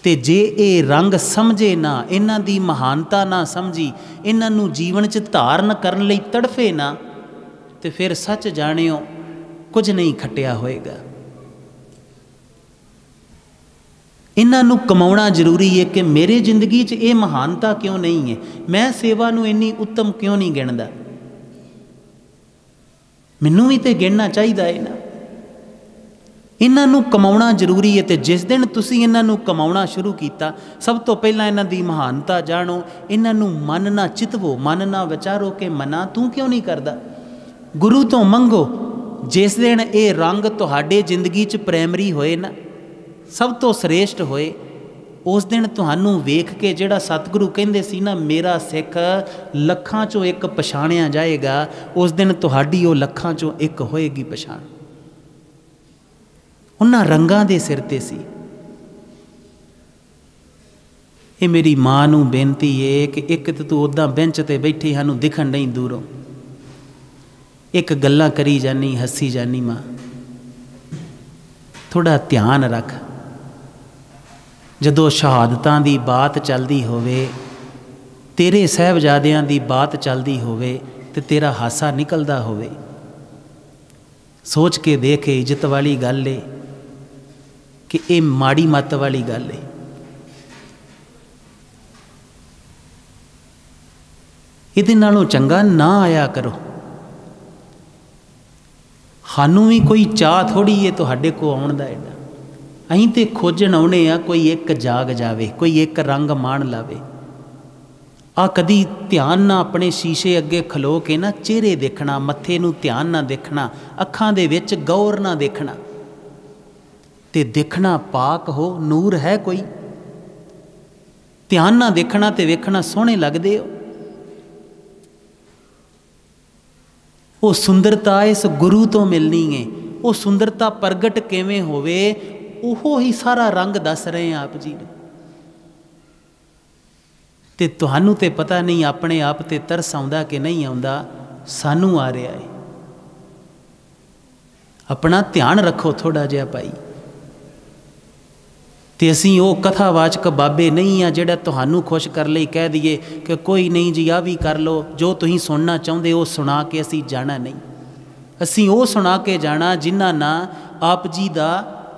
ते जे ये रंग समझे ना, इन्हां दी महानता ना समझी, इन्हां नूं जीवन च धारण करन लई तड़फे ना, तो फिर सच जानियो कुछ नहीं खटिया होएगा। इन्हां नूं कमाउणा जरूरी है कि मेरी जिंदगी च ये महानता क्यों नहीं है, मैं सेवा नूं इन्नी उत्तम क्यों नहीं गिणदा, मैनूं भी तो गिणना चाहिए है ना। इन्हां नूं कमाउणा जरूरी है, तो जिस दिन तुसीं इन्हां नूं कमाउणा शुरू कीता, सब तो पहलां इन्हां दी महानता जाणो, इन्हां नूं मन ना चितवो, मन ना विचारो कि मना तूं क्यों नहीं करदा। गुरु तो मंगो, जिस दिन ये रंग तुहाडे जिंदगी च प्राइमरी होए ना, सब तो श्रेष्ठ होए, उस दिन तुहानू वेख के जिहड़ा सतगुरु कहंदे सी ना, मेरा सिख लखां चों एक पछाणिया जाएगा, उस दिन तुहाडी वो लखां चों एक होएगी पछाण। उन्हां रंगां दे सिर ते सी। ये मेरी मां नूं बेनती है कि एक तो तू उदां बेंच ते बैठी सानूं दिखण नहीं दूरों, एक गल्लां करी जानी, हसी जानी, मां थोड़ा ध्यान रख। जदों शहादतां दी बात चलदी होवे, तेरे साहिबजादियां दी बात चलदी होवे, ते तेरा हासा निकलदा होवे, सोच के देख, इज्जत वाली गल है कि ये माड़ी मत वाली गल है। इहदे नालों चंगा ना आया करो। सानू भी कोई चाह थोड़ी है तुहाडे को आउण दा एडा, अहीं ते खोजण आउणे आ, कोई एक जाग जावे, कोई एक रंग माण लावे। आ कदी ध्यान ना अपने शीशे अगे खलो के ना चेहरे देखना, मत्थे नूं ध्यान ना देखना, अखां दे विच गौर ना देखना। ते देखना पाक हो, नूर है कोई। ध्यान ना देखना ते वेखना सोहने लगदे हो। वो सुंदरता इस गुरु तो मिलनी है। वो सुंदरता प्रगट किवें होवे, ओहो ही सारा रंग दस रहे हैं आप जी ने। ते तुहानू ते पता नहीं अपने आप ते तरस आउंदा कि नहीं आउंदा, सानू आ रहा है। अपना ध्यान रखो थोड़ा जिहा भाई। ते असीं वो कथावाचक बाबे नहीं आ जिहड़ा तुहानू खुश कर लई कह दईए कि कोई नहीं जी आ भी कर लो, जो तुसीं सुनना चाहुंदे हो सुना के असीं जाना नहीं। असीं वो सुना के जाना जिन्हां ना आप जी दा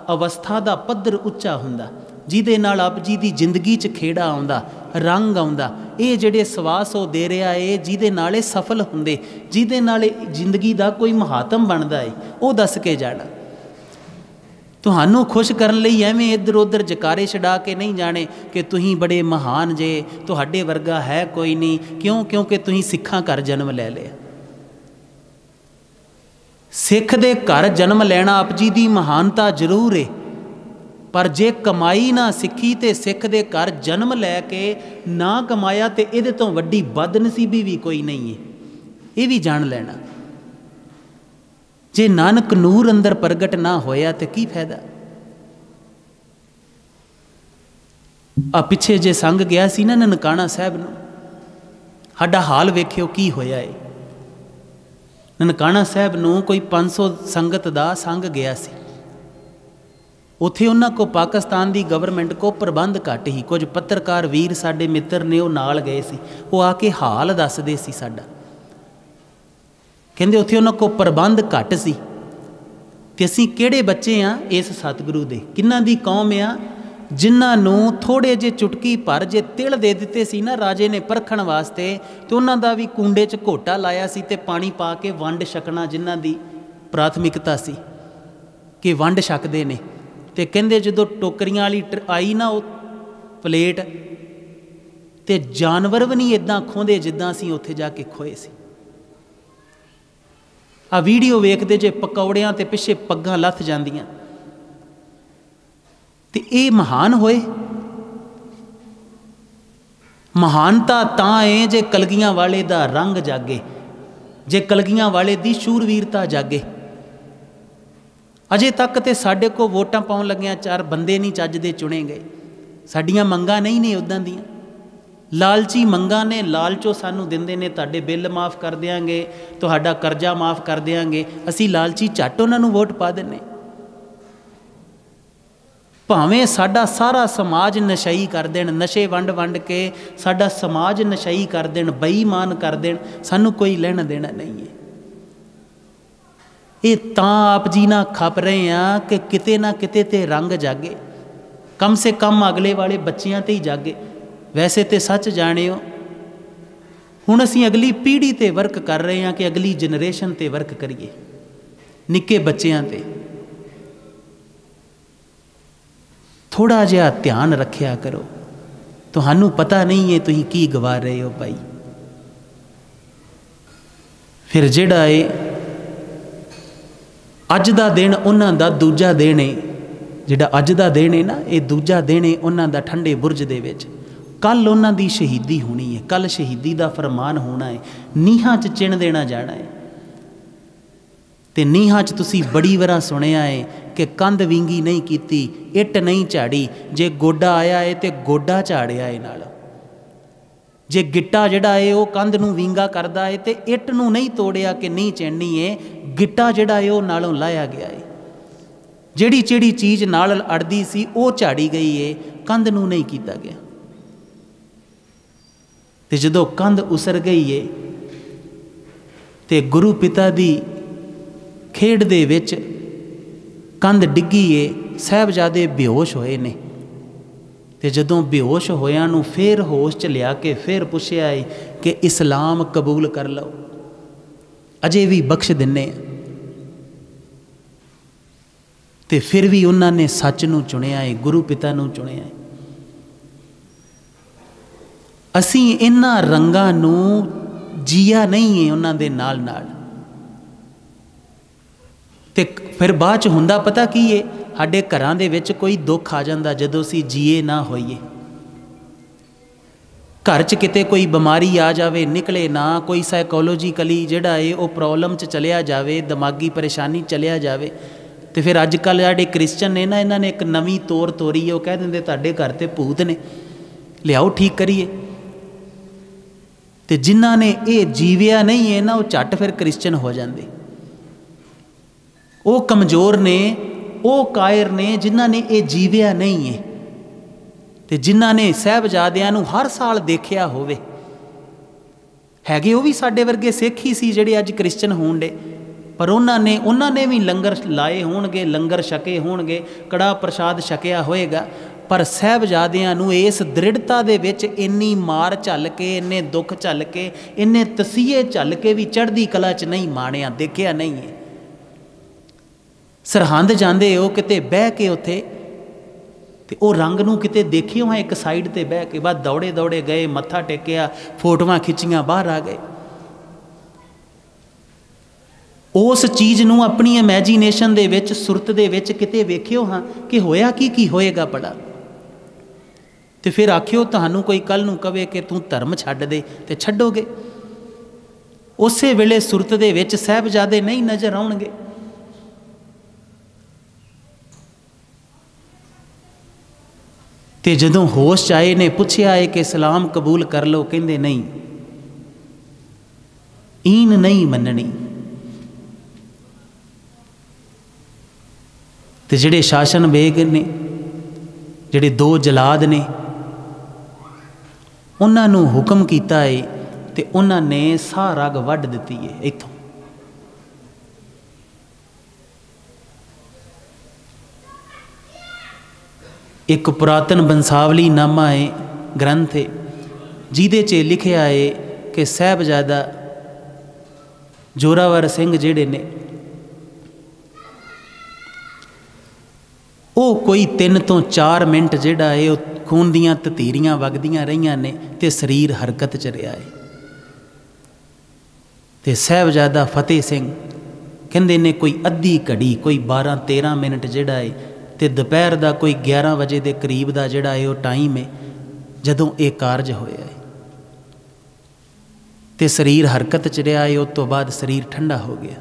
अवस्था दा पੱਧਰ ਉੱਚਾ हुंदा, जिहदे नाल आप जी दी जिंदगी च खेड़ा आउंदा, रंग आउंदा। ये जिहड़े सवास वो दे रहा है, जिहदे नाल ये सफल हुंदे, जिहदे नाल जिंदगी दा कोई महात्म बनदा है, वो दस के जाना। तुहानू खुश करन लई एवें इधर उधर जकारे छड़ा के नहीं जाने कि तुहीं बड़े महान जे, तुहाडे वर्गा है कोई नहीं। क्यों? क्योंकि तुहीं सिखां घर जन्म ले लिया। सिख दे घर जन्म लेना आप जी दी महानता जरूर है, पर जे कमाई ना सिखी ते सिख दे घर जन्म लैके ना कमाया तो इहदे तो वड्डी बदनसीबी भी कोई नहीं है। ये भी जान लेना। जे नानक नूर अंदर प्रगट ना होया तो की फायदा। आ पिछे जे संग गया सी ना ननकाना साहब नूं, साडा हाल वेखियो की होया है। ननकाना साहब नूं कोई 500 संगत दा संग गया सी। उत्थे उन्हां को पाकिस्तान दी गवर्नमेंट को प्रबंध घट ही। कुछ पत्रकार वीर साडे मित्र ने वो नाल गए सी, वो आके हाल दसदे सी साडा। कहंदे उत्थे उन्हां को प्रबंध घट सी ते असीं किहड़े बच्चे आ इस सतगुरु दे, किन्हां दी कौम आ जिन्हां नूं थोड़े जे चुटकी भर जे तिल दे दिते सी ना राजे ने परखण वास्ते, ते उन्हां दा भी कूंडे च घोटा लाया सी ते पानी पा के वंड छकना जिन्हां दी प्राथमिकता सी कि वंड छकदे ने। ते कहंदे जदों टोकरियां वाली आई ना वो प्लेट, ते जानवर भी नहीं इदां खोंदे जिद्दां असीं उत्थे जाके खोए सी। आ वीडियो वेखदे जे पकौड़ियां ते पिछे पग्गां लथ जांदियां। ते ये महान होए। महानता तां है जे कलगियां वाले दा रंग जागे, जे कलगियां वाले दी शूरवीरता जागे। अजे तक तो साडे को वोटां पाउण लग्गियां 4 बंदे नहीं चज दे चुने गए। साडियां मंगां नहीं ने उदां दियां, लालची मंगां ने। लालचो सानू दिंदे ने, तुहाडे बिल माफ़ कर देंगे, तुहाडा करजा माफ़ कर देंगे। असी लालची झट उन्हां नूं वोट पा दिंने। भावें साडा सारा समाज नशई कर देण, नशे वंड वंड के साडा समाज नशई कर देण, बेईमान कर देण, सानू कोई लेना देना नहीं है। ये तां आप जी ना खप रहे हैं कि किते ना किते ते रंग जागे, कम से कम अगले वाले बच्चियां ते ही जागे। वैसे तो सच जाने हो, हुण असीं अगली पीढ़ी ते वर्क कर रहे हैं कि अगली जनरेशन ते वर्क करिए, निक्के बच्चियां ते। थोड़ा जिहा ध्यान रखिया करो। तुहानू पता नहीं है तुसीं की गवा रहे हो भाई। फिर जिहड़ा है अज दा दिन उन्हां दा दूजा दिन है, जिहड़ा अज दा दिन है ना, ये दूजा दिन है उन्हां दा ठंडे बुरज दे विच। कल उन्हां दी शहीदी होनी है, कल शहीदी दा फरमान होना है। नीहां च चिण देना जाना है। ते नीहां च तुसी बड़ी वारा सुनिया है कि कंध विंगी नहीं कीती, इट नहीं झाड़ी। जे गोडा आया है तो गोडा झाड़िया है नाल। जे गिट्टा जिहड़ा है वो कंध नूं विंगा करदा है तो इट नूं नहीं तोड़िया कि नहीं चिणनी है, गिट्टा जिहड़ा है वो नालों लाया गया है। जिहड़ी जिहड़ी चीज़ नाल अड़दी सी वो झाड़ी गई है, कंध नूं नहीं कीता गया। ते जदों कंध उसर गई है ते गुरु पिता दी खेड दे विच कंध डिग्गी है, साहबजादे बेहोश होए ने। ते जदों बेहोश होया नूं फिर होश च लिया के फिर पुछया है कि इस्लाम कबूल कर लो, अजे भी बख्श दिन्ने। ते फिर भी उन्होंने सच नूं चुनिया है, गुरु पिता नूं चुनिया है। असी इन्हां रंगां नूं जिया नहीं है उन्हां दे नाल नाल। ते फिर बाद च हुंदा पता की है, साडे घरां दे विच कोई दुख आ जांदा जदों असीं जीए ना होइए। घर च किते कोई बीमारी आ जाए निकले ना, कोई साइकोलॉजिकली जिहड़ा है वो प्रॉब्लम च चलिया जाए, दिमागी परेशानी चलिया जाए, तो फिर अजकल जिहड़े क्रिश्चन ने ना, इन्होंने एक नवीं तोर तोरी है। वो कह देंगे तुहाडे घर ते भूत ने, लियाओ ठीक करिए। तो जिन्हां ने ये जीविया नहीं है ना, वो झट फिर क्रिश्चन हो जाते। वो कमज़ोर ने, वो कायर ने जिन्हां ने ये जीविया नहीं है। तो जिन्हां ने साहबजादियां नूं हर साल देखिया होवे, हैगे वो भी साडे वर्गे सिख ही सी जिहड़े अज क्रिश्चन होण डे, पर उन्होंने भी लंगर लाए होणगे, लंगर छके होणगे, कड़ा प्रसाद छकिया होएगा, पर साहबजादियां नूं इस दृढ़ता दे विच इन्नी मार झल के, इन्ने दुख झल के, इन्ने तसीहे झल के भी चढ़दी कला च नहीं माणिया, देखिया नहीं है। सरहंद जांदे हो किते बह के उत्थे, तो वह रंग नूं किते देखियो हाँ, एक साइड ते बह के बाद दौड़े दौड़े गए, मत्था टेकिया, फोटोआं खिंचियां, बाहर आ गए। उस चीज़ नूं अपनी इमैजीनेशन दे विच, सुरत दे विच किते वेखियो हाँ कि होया की होएगा बड़ा। तो फिर आखियो तुहानूं कोई कल नूं कवे कि तूं धर्म छड्ड दे, ते छड्डोगे। उस वेले सुरत दे विच साहबजादे नहीं नज़र आउणगे। तो जदों होश आए ने पुछया है कि इस्लाम कबूल कर लो, कहंदे नहीं, ईन नहीं मननी। तो जिहड़े शासन बेग ने, जिहड़े दो जलाद ने, उन्हां नूं हुक्म कीता है, तो उन्हां ने साह रग वढ दित्ती है इत्थों। एक पुरातन बंसावली नामा है, ग्रंथ है, जिहदे च लिखिया है कि साहबजादा जोरावर सिंह जिहड़े ने, वो कोई 3 ਤੋਂ 4 मिनट जिहड़ा है वो खून दियां ततीरियां वगदियां रहियां ने, ते शरीर हरकत च रहा है। ते साहबजादा फतेह सिंह कहंदे ने कोई अद्धी घड़ी, कोई 12-13 मिनट जिहड़ा है, तो दोपहर का कोई 11 बजे के करीब का जिहड़ा है वो टाइम है जदों ये कारज होया है। तो शरीर हरकत च रहा है, उस तो बाद शरीर ठंडा हो गया।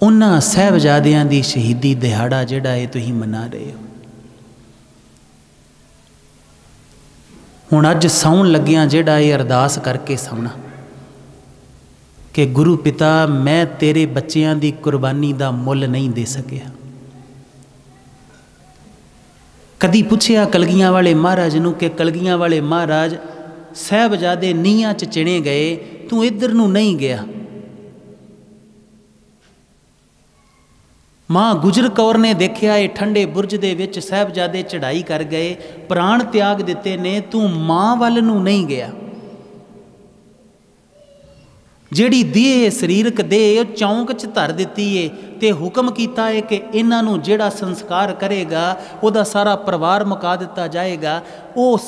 उन्हां साहबजादियां दी शहीदी दिहाड़ा जिहड़ा है तुसीं मना रहे हो। हुण अज सौण लग्गियां जिहड़ा है अरदास करके सौना कि गुरु पिता, मैं तेरे बच्चों की कुर्बानी का मुल नहीं दे सकिया। कदी पूछया कलगियां वाले महाराज नूं कि कलगियां वाले महाराज, साहबजादे नीहां च चिणे गए, तू इधर नूं नहीं गया। मां गुजर कौर ने देखिया ये ठंडे बुरज दे विच साहबजादे चढ़ाई कर गए, प्राण त्याग दिते ने, तू मां वल नूं नहीं गया। जिहड़ी देह शरीरक देह चौंक च धर दिती है, ते हुक्म किया है कि इन्हां नूं जिहड़ा संस्कार करेगा उहदा सारा परिवार मुका दिता जाएगा। उस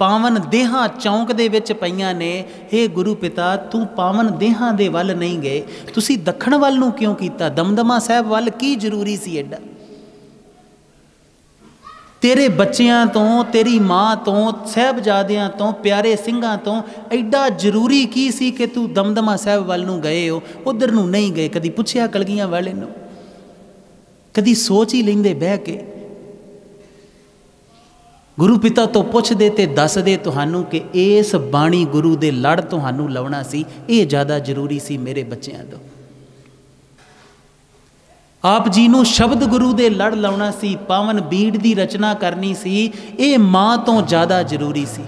पावन देहां चौंक दे विच पईयां ने। हे गुरु पिता, तू पावन देहां दे वल नहीं गए, तुसी दखण वल नूं क्यों कीता? दमदमा साहब वल की जरूरी सी एडा? तेरे बच्चियां तो, तेरी माँ तो, साहबजादियां तो, प्यारे सिंघां तो एडा जरूरी की सी कि तू दमदमा साहब वल नूं गए हो, उधर नूं नहीं गए? कदी पुछया कलगियां वाले नूं? कदी सोच ही लेंदे बह के? गुरु पिता तो पुछ दे ते दस दे तुहानू कि इस बाणी गुरु दे लड़ तुहानू लाउणा सी, ये ज़्यादा जरूरी सी मेरे बच्चों तो। आप जी नू शब्द गुरु दे लड़ लाउणा सी, पावन बीड़ दी रचना करनी सी, ये माँ तो ज़्यादा जरूरी सी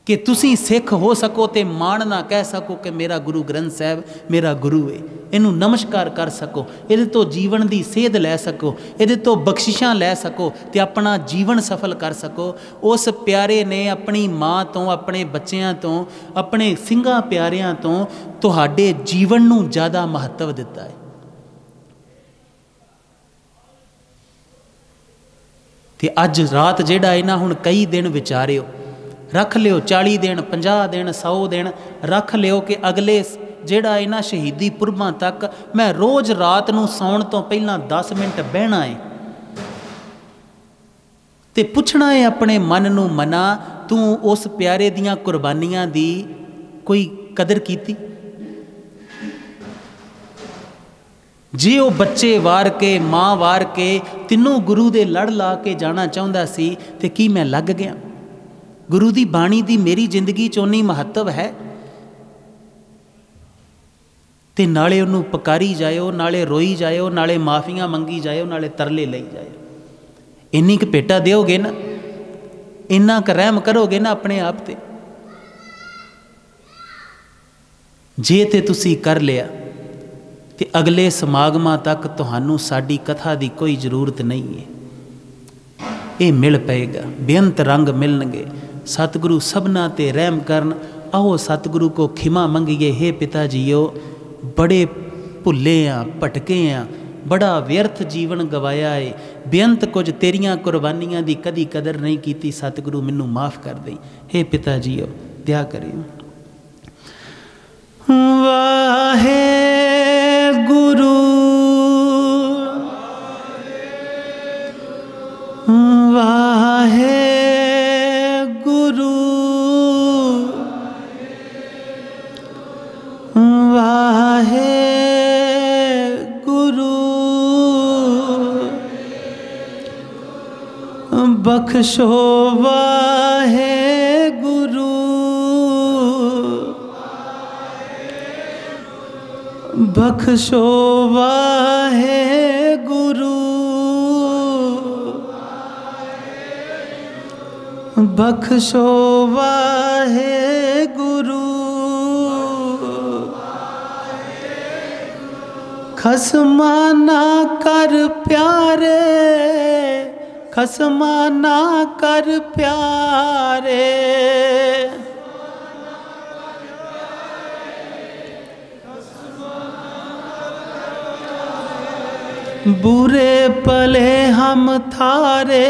कि तुसी सिख हो सको ते मान ना कह सको कि मेरा गुरु ग्रंथ साहब मेरा गुरु है, इनू नमस्कार कर सको, ये तो जीवन की सेध लै सको, ये तो बख्शिशां लै सको ते अपना जीवन सफल कर सको। उस प्यारे ने अपनी माँ तो, अपने बच्चों तो, अपने सिंघां प्यारियां तो तुहाडे जीवन नू ज़्यादा महत्व दिता है। ते अज रात जिहड़ा है ना, हुण कई दिन विचारियो, रख लियो 40 दिन 50 दिन 100 दिन रख लियो कि अगले ਜਿਹੜਾ ਇਹਨਾਂ ਸ਼ਹੀਦੀ ਪੁਰਬਾਂ ਤੱਕ मैं रोज़ रात ਨੂੰ ਸੌਣ ਤੋਂ ਪਹਿਲਾਂ 10 ਮਿੰਟ ਬਹਿਣਾ है ਤੇ ਪੁੱਛਣਾ है अपने मन ਨੂੰ मना तू उस प्यारे दियां कुर्बानियां दी कोई कदर कीती? जे वो बच्चे वार के माँ वार के तीनों गुरु दे लड़ ला के जाना चाहता सी ते की मैं लग गया? गुरु दी बाणी दी मेरी जिंदगी च उन्नी महत्व है? ते नाले उन्हों पकारी जाओ, नाले रोई जाओ, नाले माफियां मंगी जाओ, नाले तरले लई जाओ। इन्नी क भेटा दोगे ना, इन्ना क रहम करोगे ना अपने आप ते, जे ते तुसी कर लिया तो अगले समागमां तक तुहानू साडी कथा की कोई जरूरत नहीं है। ये मिल पेगा, बेअंत रंग मिलणगे। सतगुरु सबना ते रहम करन। आओ सतगुरु को खिमा मंगिए। हे पिता जीओ, बड़े भुले हाँ, भटके हाँ, बड़ा व्यर्थ जीवन गवाया है, बेअंत कुछ तेरियां कुर्बानियां दी कदी कदर नहीं की। सतगुरु मैनू माफ़ कर दे। हे पिता जीओ दया करियो। वाहे गुरु वाहे गुरु वाहे गुरु बख्शो वाहे गुरु बख्शो वाहे गुरु बख्शो वाहे गुरु खसमा ना कर प्यारे खसमा ना कर प्यारे बुरे पले हम थारे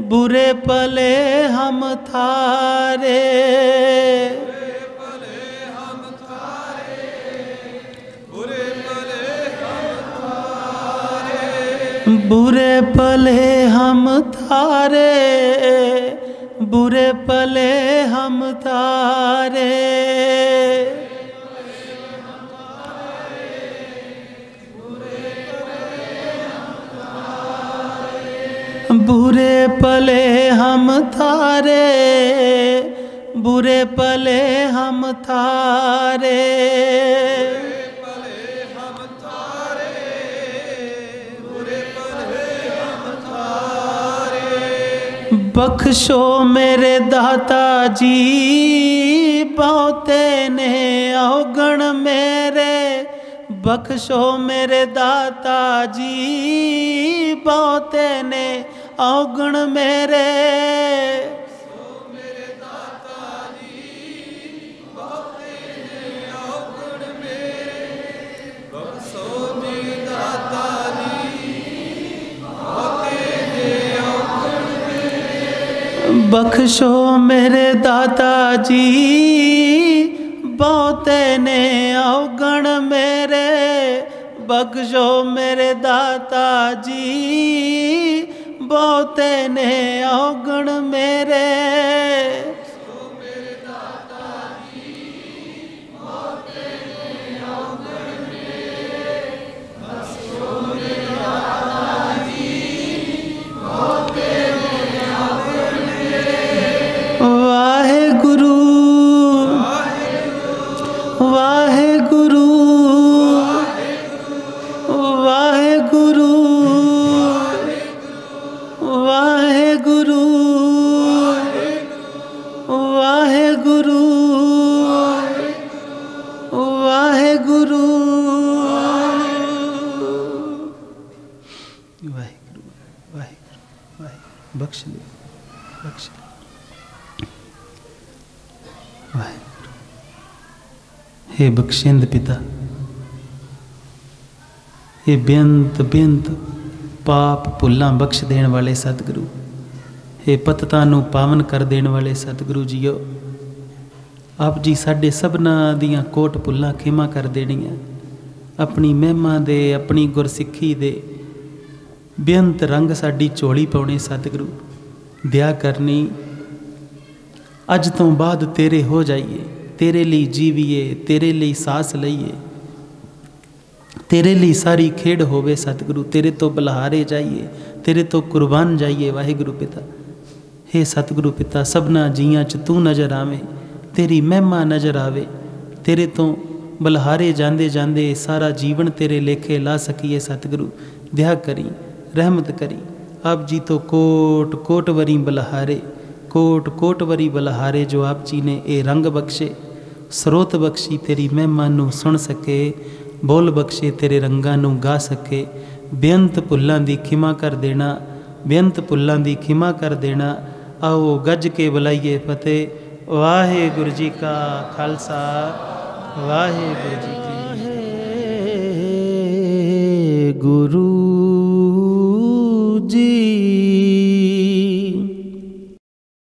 बुरे पले हम थारे बुरे पले हम थारे बुरे पले हम थारे बुरे पले हम थारे बुरे पले हम थारे बख्शो मेरे दाता जी बहुते ने अवगण मेरे बख्शो मेरे दाता जी बहुते ने अवगण मेरे बख्शो मेरे दाता जी बहुते ने अवगण मेरे बख्शो मेरे दाता जी बहुते ने अवगण मेरे वाहे गुरु वाहे गुरु वाहे गुरु वाहे गुरु वाहे गुरु वाहे गुरु वाहे बख्श ले बख्श हे बख्शिंद पिता हे बेअंत बेअंत पाप भुल्लां बख्श देने वाले सतगुरु हे पततां नूं पावन कर देने वाले सतगुरु जीओ आप जी साढ़े सबना दियां कोट भुल्लां खेमा कर देनियां। अपनी महिमा दे अपनी गुरसिक्खी दे बेअंत रंग साड़ी झोली पाने सतगुरु दया करनी। अज तो बाद तेरे हो जाइए, तेरे लिए जीविए, तेरे लिए सांस लईए, तेरे लिए सारी खेड होवे सतगुरु। तेरे तो बलहारे जाइए, तेरे तो कुर्बान जाइए वाहिगुरु पिता। हे सतगुरु पिता सबना जियां च तू नज़र आवे, तेरी महिमा नज़र आवे, तेरे तो बलहारे जांदे जांदे सारा जीवन तेरे लेखे ला सकीए सतगुरु दया करी रहमत करी। आप जी तो कोट कोट वरी बलहारे, कोट कोट वरी बलहारे जो आप जी ने ये रंग बख्शे, स्रोत बख्शी तेरी महिमा नू सुन सके, बोल बख्शे तेरे रंगां नू गा सके। बेअंत भुल्लां दी खिमा कर देना, बेअंत भुल्लां दी खिमा कर देना। आओ गज के बुलाइए फतेह। वाहिगुरु जी का खालसा, वाहिगुरु जी की गुरु जी।